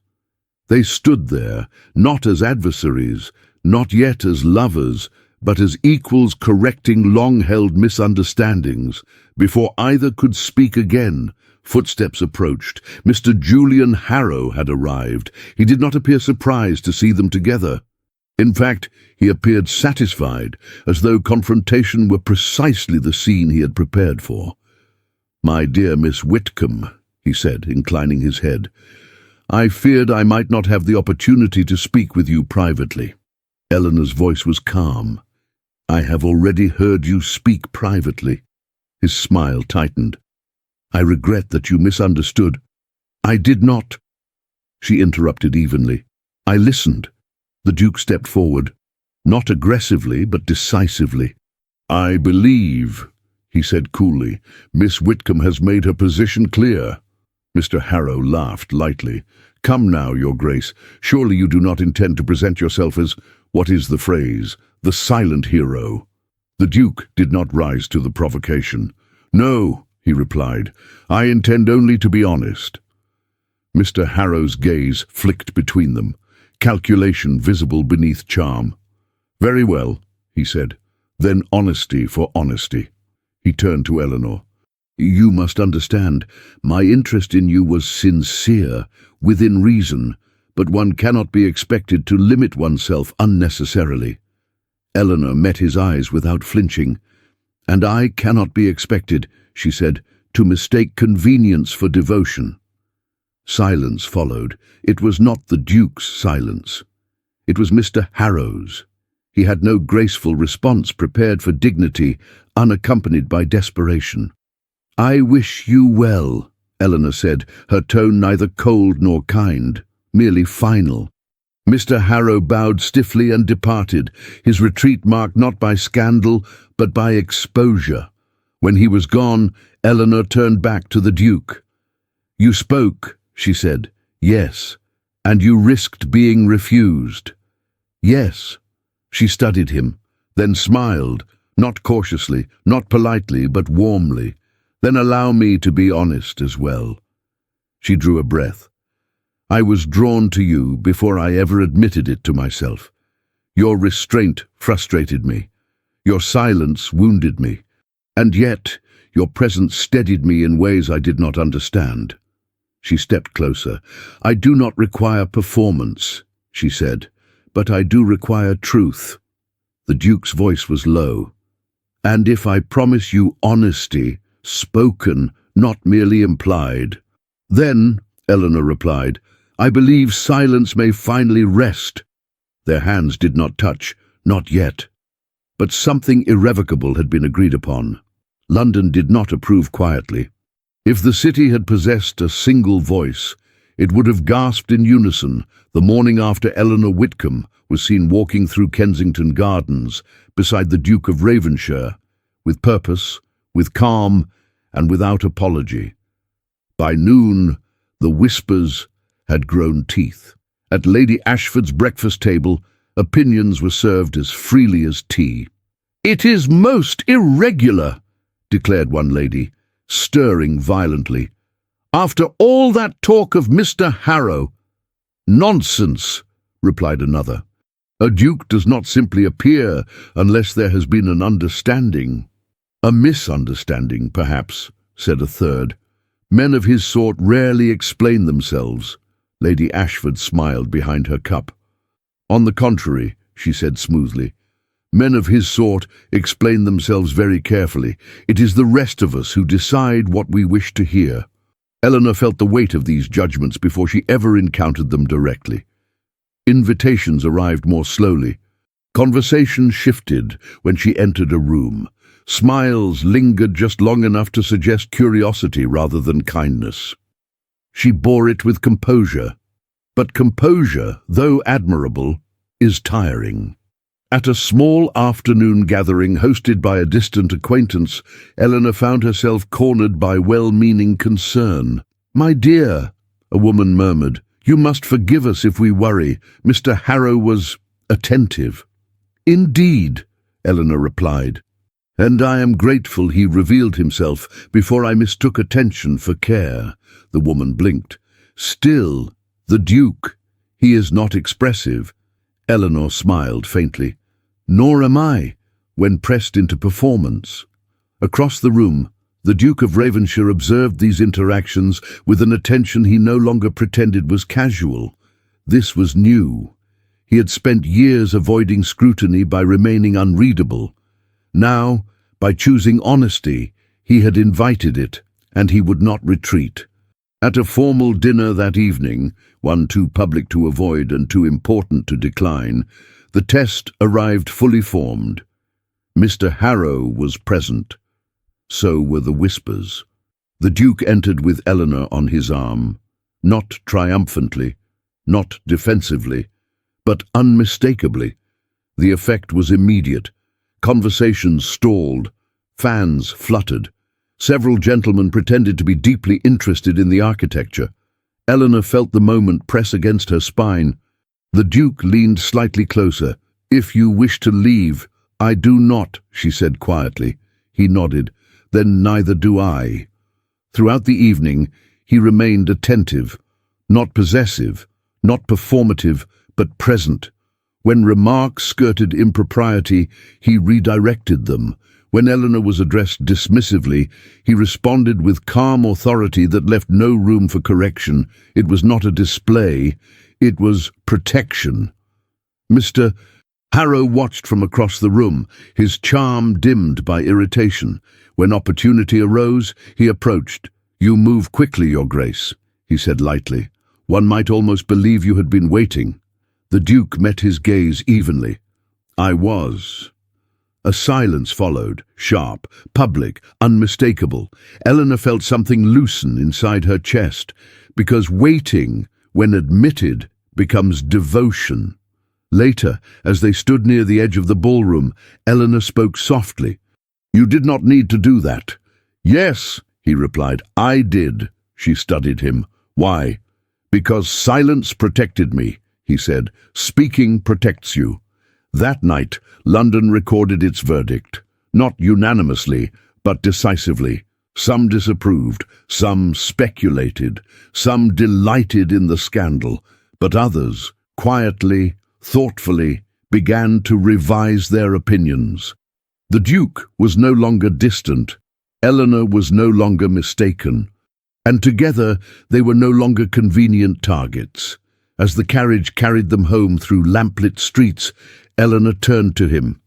They stood there, not as adversaries, not yet as lovers, but as equals correcting long-held misunderstandings. Before either could speak again, footsteps approached. Mr. Julian Harrow had arrived. He did not appear surprised to see them together. In fact, he appeared satisfied, as though confrontation were precisely the scene he had prepared for. "My dear Miss Whitcomb," he said, inclining his head, "I feared I might not have the opportunity to speak with you privately." Eleanor's voice was calm. "I have already heard you speak privately." His smile tightened. "I regret that you misunderstood." "I did not," she interrupted evenly. "I listened." The Duke stepped forward, not aggressively but decisively. "I believe," he said coolly, "Miss Whitcomb has made her position clear." Mr. Harrow laughed lightly. "Come now, Your Grace, surely you do not intend to present yourself as, what is the phrase, the silent hero?" The Duke did not rise to the provocation. "No," he replied, "I intend only to be honest." Mr. Harrow's gaze flicked between them, calculation visible beneath charm. "Very well," he said, "then honesty for honesty." He turned to Eleanor. "You must understand, my interest in you was sincere, within reason, but one cannot be expected to limit oneself unnecessarily." Eleanor met his eyes without flinching. "And I cannot be expected," she said, "to mistake convenience for devotion." Silence followed. It was not the Duke's silence. It was Mr. Harrow's. He had no graceful response prepared for dignity, unaccompanied by desperation. "I wish you well," Eleanor said, her tone neither cold nor kind, merely final. Mr. Harrow bowed stiffly and departed, his retreat marked not by scandal, but by exposure. When he was gone, Eleanor turned back to the Duke. "You spoke," she said. "Yes. And you risked being refused." "Yes." She studied him, then smiled, not cautiously, not politely, but warmly. "Then allow me to be honest as well." She drew a breath. "I was drawn to you before I ever admitted it to myself. Your restraint frustrated me. Your silence wounded me. And yet, your presence steadied me in ways I did not understand." She stepped closer. "I do not require performance," she said, "but I do require truth." The Duke's voice was low. "And if I promise you honesty, spoken, not merely implied." "Then," Eleanor replied, "I believe silence may finally rest." Their hands did not touch, not yet. But something irrevocable had been agreed upon. London did not approve quietly. If the city had possessed a single voice, it would have gasped in unison the morning after Eleanor Whitcomb was seen walking through Kensington Gardens beside the Duke of Ravenshire, with purpose, with calm, and without apology. By noon, the whispers had grown teeth. At Lady Ashford's breakfast table, opinions were served as freely as tea. "It is most irregular," declared one lady, stirring violently. "After all that talk of Mr. Harrow." "Nonsense," replied another. "A duke does not simply appear unless there has been an understanding." "A misunderstanding, perhaps," said a third. "Men of his sort rarely explain themselves." Lady Ashford smiled behind her cup. "On the contrary," she said smoothly, "men of his sort explain themselves very carefully. It is the rest of us who decide what we wish to hear." Eleanor felt the weight of these judgments before she ever encountered them directly. Invitations arrived more slowly. Conversation shifted when she entered a room. Smiles lingered just long enough to suggest curiosity rather than kindness. She bore it with composure. But composure, though admirable, is tiring. At a small afternoon gathering hosted by a distant acquaintance, Eleanor found herself cornered by well-meaning concern. "My dear," a woman murmured, "you must forgive us if we worry. Mr. Harrow was attentive." "Indeed," Eleanor replied, "and I am grateful he revealed himself before I mistook attention for care." The woman blinked. "Still, the Duke, he is not expressive." Eleanor smiled faintly. "Nor am I, when pressed into performance." Across the room, the Duke of Ravenshire observed these interactions with an attention he no longer pretended was casual. This was new. He had spent years avoiding scrutiny by remaining unreadable. Now, by choosing honesty, he had invited it, and he would not retreat. At a formal dinner that evening, one too public to avoid and too important to decline, the test arrived fully formed. Mr. Harrow was present. So were the whispers. The Duke entered with Eleanor on his arm, not triumphantly, not defensively, but unmistakably. The effect was immediate. Conversations stalled. Fans fluttered. Several gentlemen pretended to be deeply interested in the architecture. Eleanor felt the moment press against her spine. The Duke leaned slightly closer. "If you wish to leave—" "I do not," she said quietly. He nodded. "Then neither do I." Throughout the evening, he remained attentive, not possessive, not performative, but present. When remarks skirted impropriety, he redirected them. When Eleanor was addressed dismissively, he responded with calm authority that left no room for correction. It was not a display, it was protection. Mr. Harrow watched from across the room, his charm dimmed by irritation. When opportunity arose, he approached. "You move quickly, Your Grace." he said lightly. "One might almost believe you had been waiting." The Duke met his gaze evenly. "I was." A silence followed, sharp, public, unmistakable. Eleanor felt something loosen inside her chest, because waiting, when admitted, becomes devotion. Later, as they stood near the edge of the ballroom, Eleanor spoke softly. "You did not need to do that." "Yes," he replied, "I did." She studied him. "Why?" "Because silence protected me," he said. "Speaking protects you." That night, London recorded its verdict, not unanimously, but decisively. Some disapproved, some speculated, some delighted in the scandal, but others, quietly, thoughtfully, began to revise their opinions. The Duke was no longer distant, Eleanor was no longer mistaken, and together they were no longer convenient targets. As the carriage carried them home through lamplit streets, Eleanor turned to him.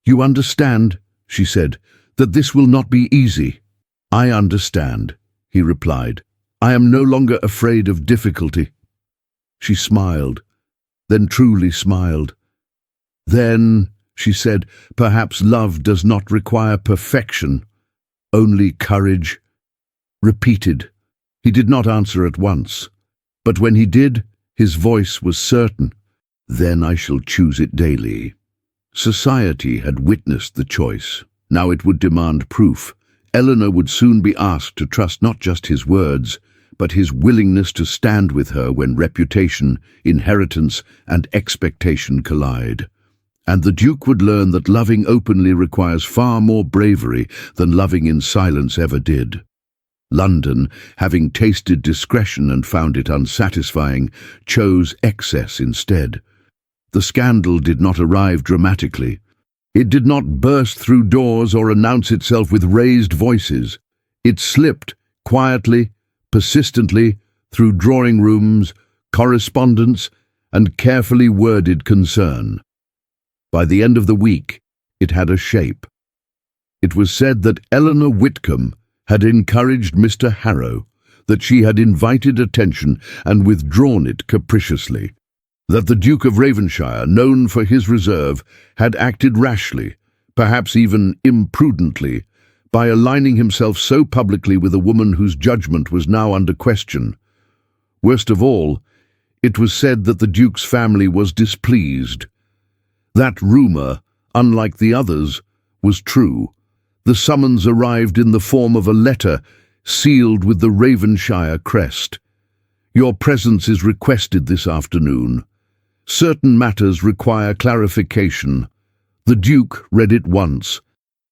"You understand," she said, "that this will not be easy." "I understand," he replied. "I am no longer afraid of difficulty." She smiled, then truly smiled. "Then," she said, "perhaps love does not require perfection, only courage." Repeated. He did not answer at once, but when he did, his voice was certain. "Then I shall choose it daily." Society had witnessed the choice. Now it would demand proof. Eleanor would soon be asked to trust not just his words, but his willingness to stand with her when reputation, inheritance, and expectation collide. And the Duke would learn that loving openly requires far more bravery than loving in silence ever did. London, having tasted discretion and found it unsatisfying, chose excess instead. The scandal did not arrive dramatically. It did not burst through doors or announce itself with raised voices. It slipped, quietly, persistently, through drawing rooms, correspondence, and carefully worded concern. By the end of the week, it had a shape. It was said that Eleanor Whitcomb had encouraged Mr. Harrow, that she had invited attention and withdrawn it capriciously, that the Duke of Ravenshire, known for his reserve, had acted rashly, perhaps even imprudently, by aligning himself so publicly with a woman whose judgment was now under question. Worst of all, it was said that the Duke's family was displeased. That rumour, unlike the others, was true. The summons arrived in the form of a letter sealed with the Ravenshire crest. "Your presence is requested this afternoon. Certain matters require clarification." The Duke read it once,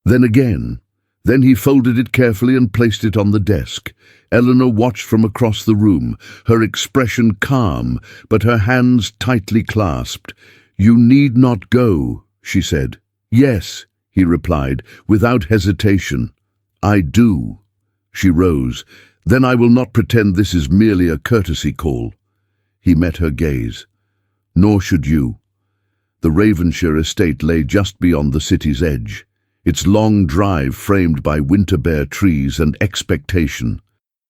then again. Then he folded it carefully and placed it on the desk. Eleanor watched from across the room, her expression calm, but her hands tightly clasped. "You need not go," she said. "Yes," he replied, without hesitation. "I do." She rose. "Then I will not pretend this is merely a courtesy call." He met her gaze. "Nor should you." The Ravenshire estate lay just beyond the city's edge, its long drive framed by winter-bare trees and expectation.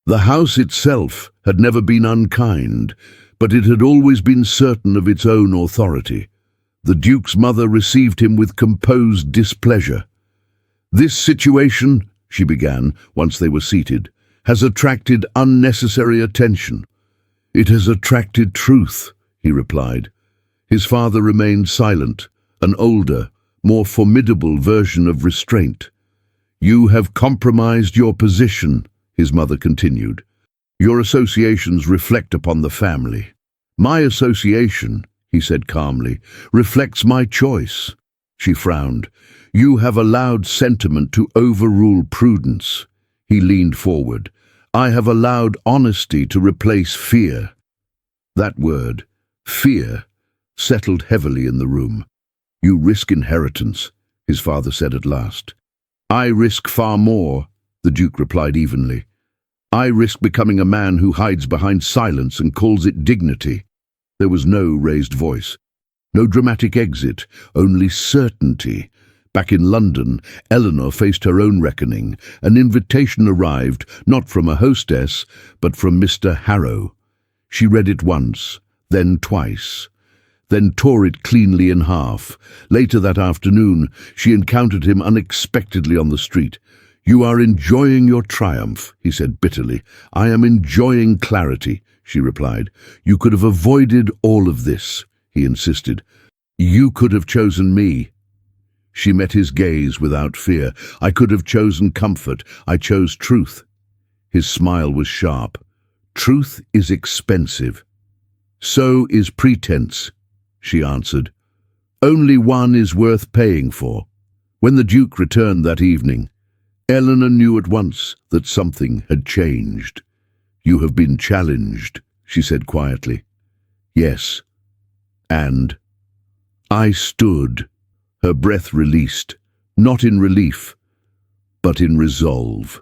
The house itself had never been unkind, but it had always been certain of its own authority. The Duke's mother received him with composed displeasure. "This situation," she began, once they were seated, "has attracted unnecessary attention." "It has attracted truth," he replied. His father remained silent, an older, more formidable version of restraint. "You have compromised your position," his mother continued. "Your associations reflect upon the family." "My association," he said calmly, "reflects my choice." She frowned. "You have allowed sentiment to overrule prudence." He leaned forward. "I have allowed honesty to replace fear." That word, fear, settled heavily in the room. "You risk inheritance," his father said at last. "I risk far more," the Duke replied evenly. "I risk becoming a man who hides behind silence and calls it dignity." There was no raised voice, no dramatic exit, only certainty, Back in London, Eleanor faced her own reckoning. An invitation arrived, not from a hostess, but from Mr. Harrow. She read it once, then twice, then tore it cleanly in half. Later that afternoon, she encountered him unexpectedly on the street. "You are enjoying your triumph," he said bitterly. "I am enjoying clarity," she replied. "You could have avoided all of this," he insisted. "You could have chosen me." She met his gaze without fear. "I could have chosen comfort. I chose truth." His smile was sharp. "Truth is expensive." "So is pretense," she answered. "Only one is worth paying for." When the Duke returned that evening, Eleanor knew at once that something had changed. "You have been challenged," she said quietly. "Yes. And?" "I stood." Her breath released, not in relief, but in resolve.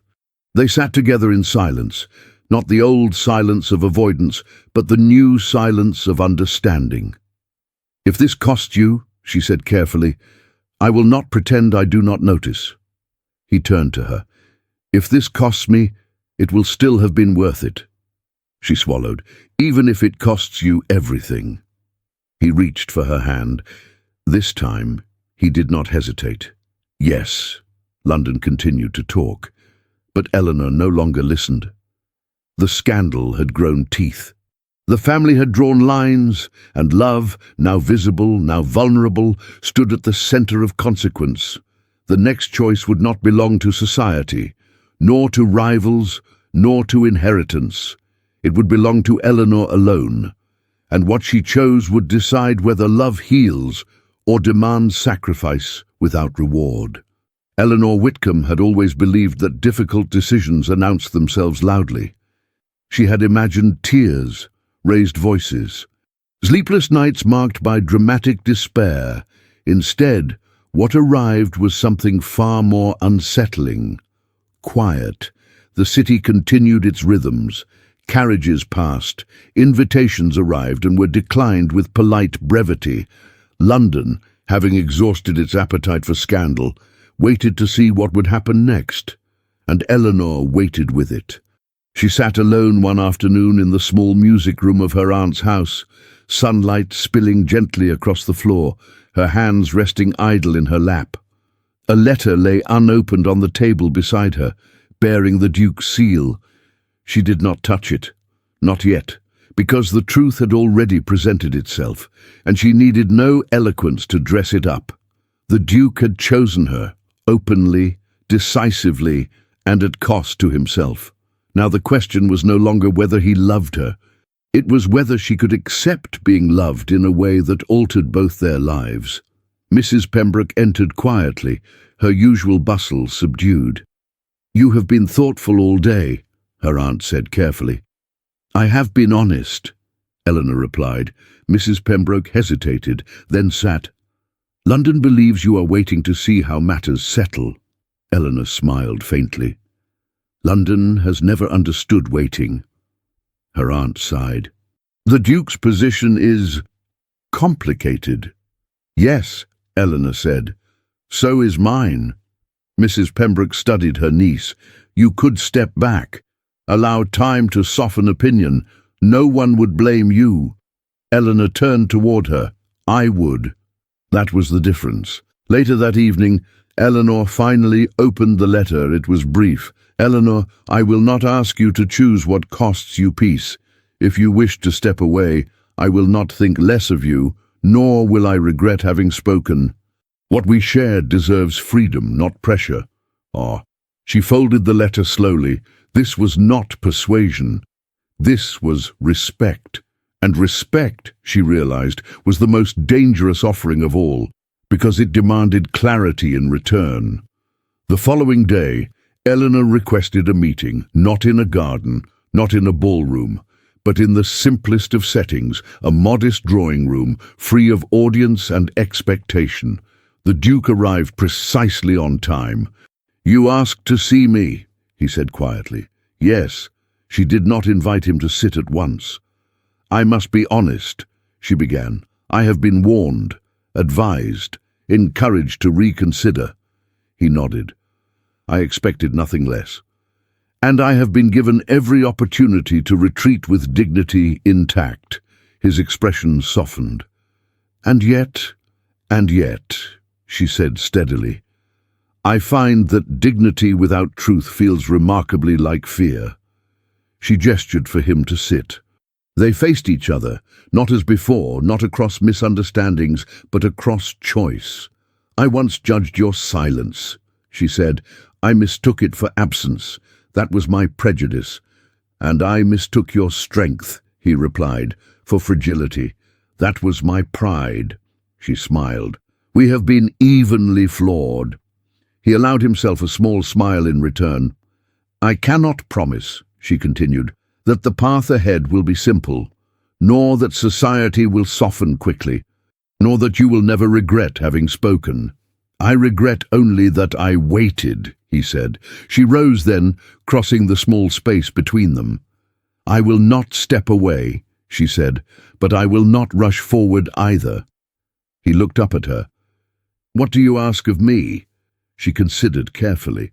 They sat together in silence, not the old silence of avoidance, but the new silence of understanding. "If this costs you," she said carefully, "I will not pretend I do not notice." He turned to her. "If this costs me, it will still have been worth it." She swallowed. "Even if it costs you everything." He reached for her hand. This time, he did not hesitate. "Yes." London continued to talk, but Eleanor no longer listened. The scandal had grown teeth. The family had drawn lines, and love, now visible, now vulnerable, stood at the center of consequence. The next choice would not belong to society, nor to rivals, nor to inheritance. It would belong to Eleanor alone, and what she chose would decide whether love heals or demands sacrifice without reward. Eleanor Whitcomb had always believed that difficult decisions announced themselves loudly. She had imagined tears, raised voices, sleepless nights marked by dramatic despair. Instead, what arrived was something far more unsettling. Quiet. The city continued its rhythms. Carriages passed, invitations arrived and were declined with polite brevity. London, having exhausted its appetite for scandal, waited to see what would happen next, and Eleanor waited with it. She sat alone one afternoon in the small music room of her aunt's house, sunlight spilling gently across the floor, her hands resting idle in her lap. A letter lay unopened on the table beside her, bearing the Duke's seal. She did not touch it, not yet, because the truth had already presented itself, and she needed no eloquence to dress it up. The Duke had chosen her, openly, decisively, and at cost to himself. Now the question was no longer whether he loved her. It was whether she could accept being loved in a way that altered both their lives. Mrs. Pembroke entered quietly, her usual bustle subdued. "You have been thoughtful all day," her aunt said carefully. "I have been honest," Eleanor replied. Mrs. Pembroke hesitated, then sat. "London believes you are waiting to see how matters settle." Eleanor smiled faintly. "London has never understood waiting." Her aunt sighed. "The Duke's position is complicated." "Yes," Eleanor said. "So is mine." Mrs. Pembroke studied her niece. "You could step back. Allow time to soften opinion. No one would blame you." Eleanor turned toward her. "I would." That was the difference. Later that evening, Eleanor finally opened the letter. It was brief. "Eleanor, I will not ask you to choose what costs you peace. If you wish to step away, I will not think less of you, nor will I regret having spoken. What we shared deserves freedom, not pressure." Ah. She folded the letter slowly. This was not persuasion. This was respect. And respect, she realized, was the most dangerous offering of all, because it demanded clarity in return. The following day, Eleanor requested a meeting, not in a garden, not in a ballroom, but in the simplest of settings, a modest drawing room, free of audience and expectation. The Duke arrived precisely on time. "You asked to see me," he said quietly. "Yes." She did not invite him to sit at once. "I must be honest," she began. "I have been warned, advised. encouraged to reconsider. He nodded. I expected nothing less. And I have been given every opportunity to retreat with dignity intact. His expression softened. And yet, she said steadily, I find that dignity without truth feels remarkably like fear. She gestured for him to sit. They faced each other, not as before, not across misunderstandings, but across choice. I once judged your silence, she said. I mistook it for absence. That was my prejudice. And I mistook your strength, he replied, for fragility. That was my pride. She smiled. We have been evenly flawed. He allowed himself a small smile in return. I cannot promise, she continued, that the path ahead will be simple, nor that society will soften quickly, nor that you will never regret having spoken. I regret only that I waited, he said. She rose then, crossing the small space between them. I will not step away, she said, but I will not rush forward either. He looked up at her. What do you ask of me? She considered carefully.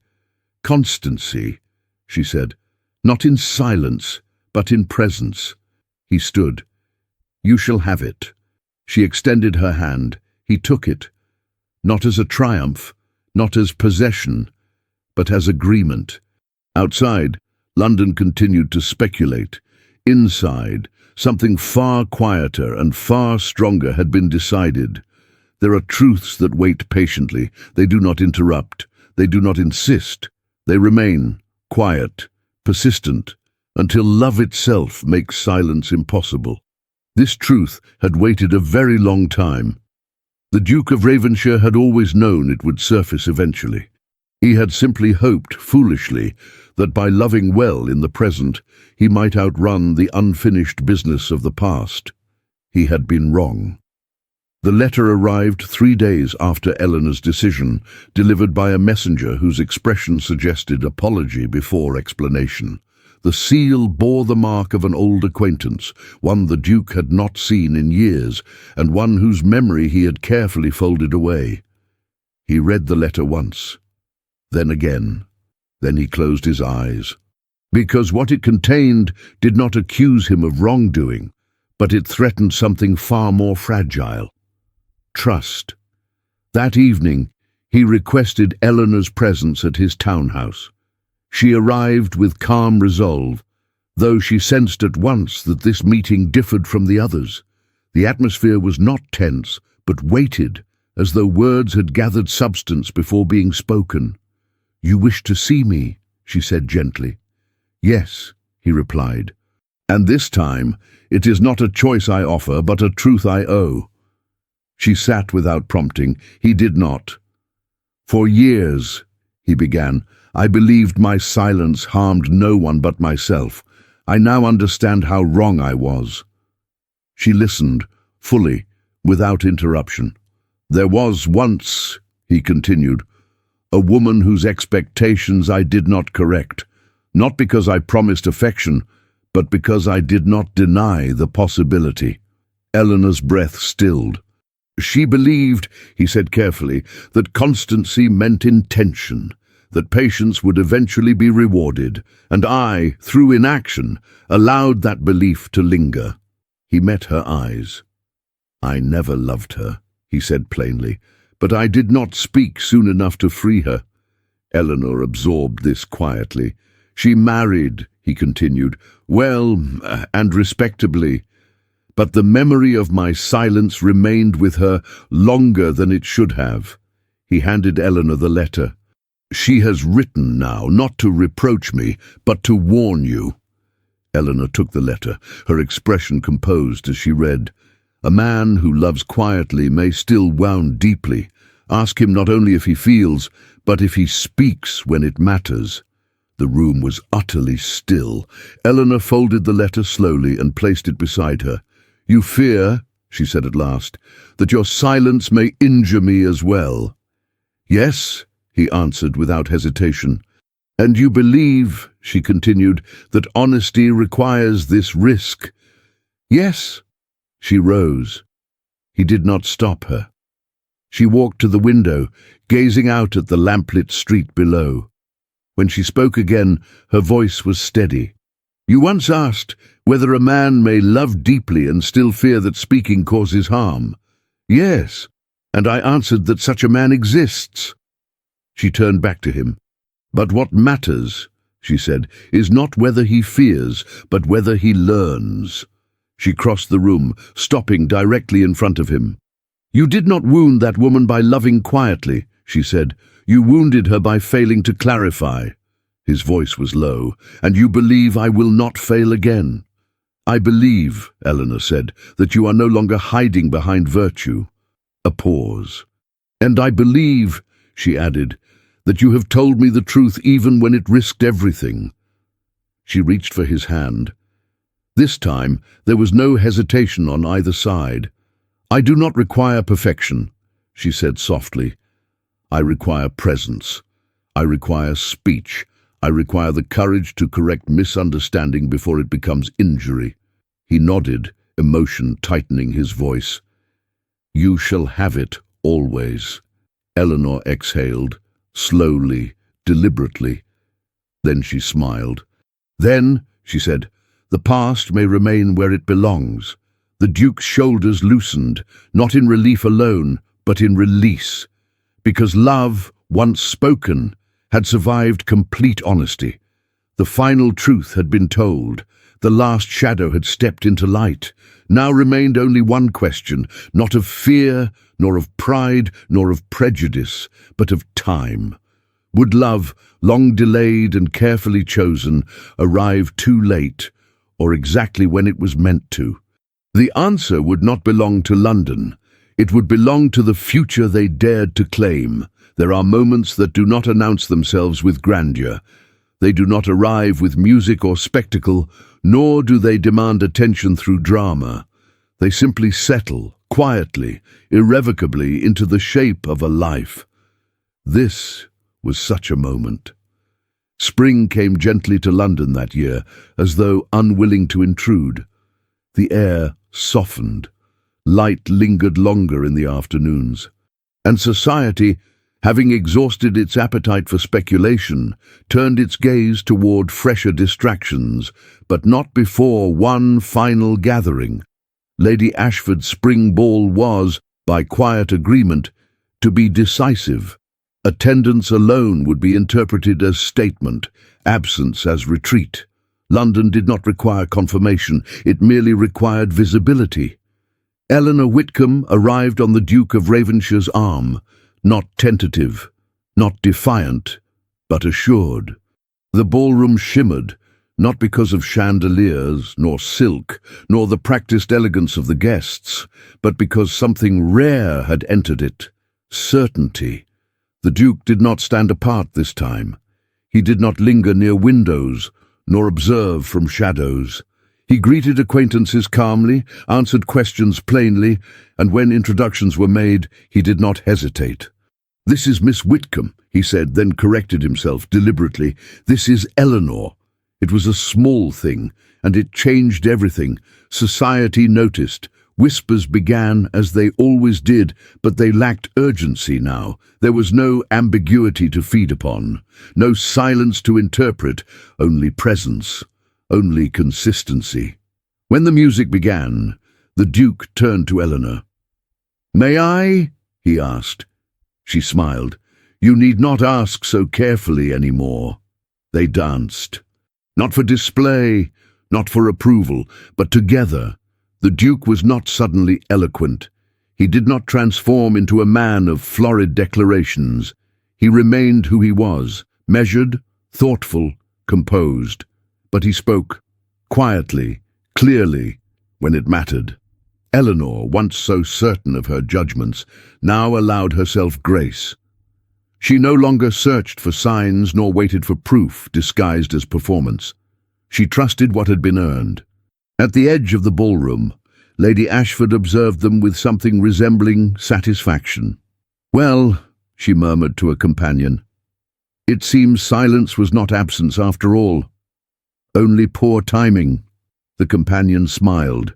Constancy, she said, not in silence, but in presence. He stood. You shall have it. She extended her hand. He took it, not as a triumph, not as possession, but as agreement. Outside, London continued to speculate. Inside, something far quieter and far stronger had been decided. There are truths that wait patiently. They do not interrupt. They do not insist. They remain quiet, persistent, until love itself makes silence impossible. This truth had waited a very long time. The Duke of Ravenshire had always known it would surface eventually. He had simply hoped, foolishly, that by loving well in the present, he might outrun the unfinished business of the past. He had been wrong. The letter arrived 3 days after Eleanor's decision, delivered by a messenger whose expression suggested apology before explanation. The seal bore the mark of an old acquaintance, one the Duke had not seen in years, and one whose memory he had carefully folded away. He read the letter once, then again. Then he closed his eyes, because what it contained did not accuse him of wrongdoing, but it threatened something far more fragile. Trust. That evening, he requested Eleanor's presence at his townhouse. She arrived with calm resolve, though she sensed at once that this meeting differed from the others. The atmosphere was not tense, but weighted, as though words had gathered substance before being spoken. You wish to see me, she said gently. Yes, he replied. And this time, it is not a choice I offer, but a truth I owe. She sat without prompting. He did not. For years, he began, I believed my silence harmed no one but myself. I now understand how wrong I was. She listened, fully, without interruption. There was once, he continued, a woman whose expectations I did not correct, not because I promised affection, but because I did not deny the possibility. Eleanor's breath stilled. She believed, he said carefully, that constancy meant intention, that patience would eventually be rewarded, and I, through inaction, allowed that belief to linger. He met her eyes. I never loved her, he said plainly, but I did not speak soon enough to free her. Eleanor absorbed this quietly. She married, he continued, well and respectably, but the memory of my silence remained with her longer than it should have. He handed Eleanor the letter. She has written now, not to reproach me, but to warn you. Eleanor took the letter, her expression composed as she read. A man who loves quietly may still wound deeply. Ask him not only if he feels, but if he speaks when it matters. The room was utterly still. Eleanor folded the letter slowly and placed it beside her. You fear, she said at last, that your silence may injure me as well. Yes, he answered without hesitation. And you believe, she continued, that honesty requires this risk. Yes. She rose. He did not stop her. She walked to the window, gazing out at the lamplit street below. When she spoke again, her voice was steady. "You once asked whether a man may love deeply and still fear that speaking causes harm. Yes, and I answered that such a man exists." She turned back to him. "But what matters," she said, "is not whether he fears, but whether he learns." She crossed the room, stopping directly in front of him. "You did not wound that woman by loving quietly," she said. "You wounded her by failing to clarify." His voice was low. "And you believe I will not fail again." "I believe," Eleanor said, "that you are no longer hiding behind virtue." A pause. "And I believe," she added, "that you have told me the truth even when it risked everything." She reached for his hand. This time there was no hesitation on either side. "I do not require perfection," she said softly. "I require presence. I require speech. I require the courage to correct misunderstanding before it becomes injury." He nodded, emotion tightening his voice. "You shall have it, always." Eleanor exhaled, slowly, deliberately. Then she smiled. "Then," she said, "the past may remain where it belongs." The Duke's shoulders loosened, not in relief alone, but in release. Because love, once spoken, had survived complete honesty. The final truth had been told. The last shadow had stepped into light. Now remained only one question, not of fear, nor of pride, nor of prejudice, but of time. Would love, long delayed and carefully chosen, arrive too late, or exactly when it was meant to? The answer would not belong to London. It would belong to the future they dared to claim. There are moments that do not announce themselves with grandeur. They do not arrive with music or spectacle, nor do they demand attention through drama. They simply settle, quietly, irrevocably, into the shape of a life. This was such a moment. Spring came gently to London that year, as though unwilling to intrude. The air softened. Light lingered longer in the afternoons. And society, having exhausted its appetite for speculation, turned its gaze toward fresher distractions, but not before one final gathering. Lady Ashford's spring ball was, by quiet agreement, to be decisive. Attendance alone would be interpreted as statement, absence as retreat. London did not require confirmation, it merely required visibility. Eleanor Whitcomb arrived on the Duke of Ravenshire's arm, not tentative, not defiant, but assured. The ballroom shimmered, not because of chandeliers, nor silk, nor the practiced elegance of the guests, but because something rare had entered it: certainty. The Duke did not stand apart this time. He did not linger near windows, nor observe from shadows. He greeted acquaintances calmly, answered questions plainly, and when introductions were made, he did not hesitate. "This is Miss Whitcomb," he said, then corrected himself deliberately. "This is Eleanor." It was a small thing, and it changed everything. Society noticed. Whispers began, as they always did, but they lacked urgency now. There was no ambiguity to feed upon, no silence to interpret, only presence, only consistency. When the music began, the Duke turned to Eleanor. "May I?" he asked. She smiled. "You need not ask so carefully anymore." They danced. Not for display, not for approval, but together. The Duke was not suddenly eloquent. He did not transform into a man of florid declarations. He remained who he was, measured, thoughtful, composed. But he spoke, quietly, clearly, when it mattered. Eleanor, once so certain of her judgments, now allowed herself grace. She no longer searched for signs nor waited for proof disguised as performance. She trusted what had been earned. At the edge of the ballroom, Lady Ashford observed them with something resembling satisfaction. "Well," she murmured to a companion, "it seems silence was not absence after all. Only poor timing." The companion smiled.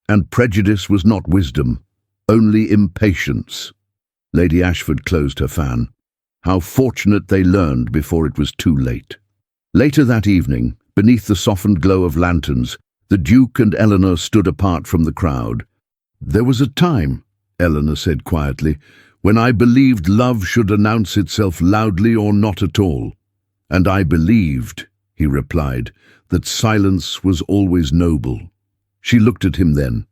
"And prejudice was not wisdom, only impatience." Lady Ashford closed her fan. How fortunate they learned before it was too late. Later that evening, beneath the softened glow of lanterns, the Duke and Eleanor stood apart from the crowd. "There was a time," Eleanor said quietly, "when I believed love should announce itself loudly or not at all. And I believed," he replied, "that silence was always noble." She looked at him then,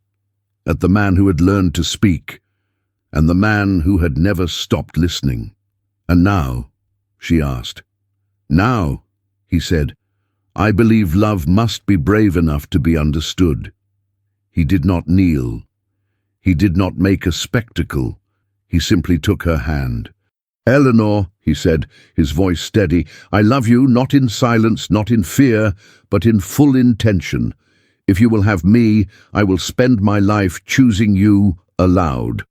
at the man who had learned to speak, and the man who had never stopped listening. "And now?" she asked. "Now," he said, "I believe love must be brave enough to be understood." He did not kneel. He did not make a spectacle. He simply took her hand. "Eleanor," he said, his voice steady, "I love you not in silence, not in fear, but in full intention. If you will have me, I will spend my life choosing you aloud."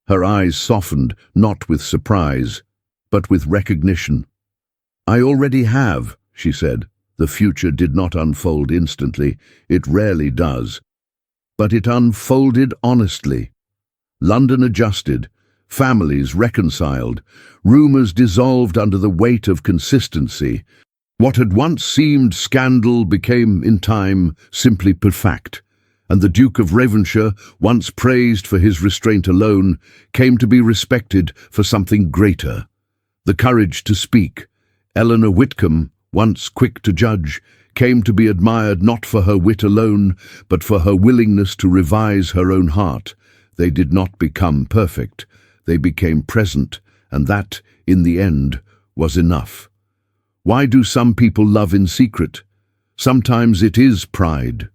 Her eyes softened, not with surprise, but with recognition. "I already have," she said. The future did not unfold instantly. It rarely does. But it unfolded honestly. London adjusted, families reconciled, rumours dissolved under the weight of consistency. What had once seemed scandal became, in time, simply fact, and the Duke of Ravenshire, once praised for his restraint alone, came to be respected for something greater. The courage to speak. Eleanor Whitcomb, once quick to judge, came to be admired not for her wit alone, but for her willingness to revise her own heart. They did not become perfect. They became present, and that, in the end, was enough. Why do some people love in secret? Sometimes it is pride.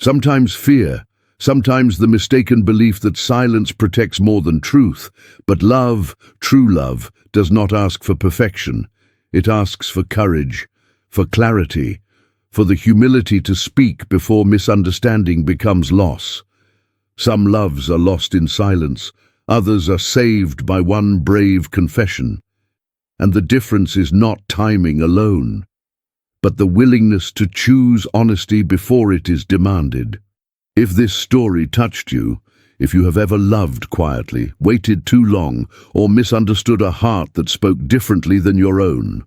Sometimes fear. Sometimes the mistaken belief that silence protects more than truth. But love, true love, does not ask for perfection. It asks for courage, for clarity, for the humility to speak before misunderstanding becomes loss. Some loves are lost in silence, others are saved by one brave confession. And the difference is not timing alone, but the willingness to choose honesty before it is demanded. If this story touched you, if you have ever loved quietly, waited too long, or misunderstood a heart that spoke differently than your own,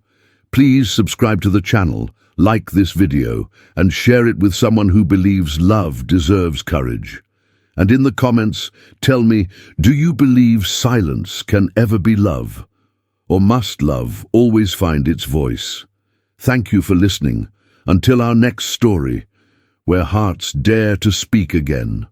please subscribe to the channel, like this video, and share it with someone who believes love deserves courage. And in the comments, tell me, do you believe silence can ever be love? Or must love always find its voice? Thank you for listening. Until our next story, where hearts dare to speak again.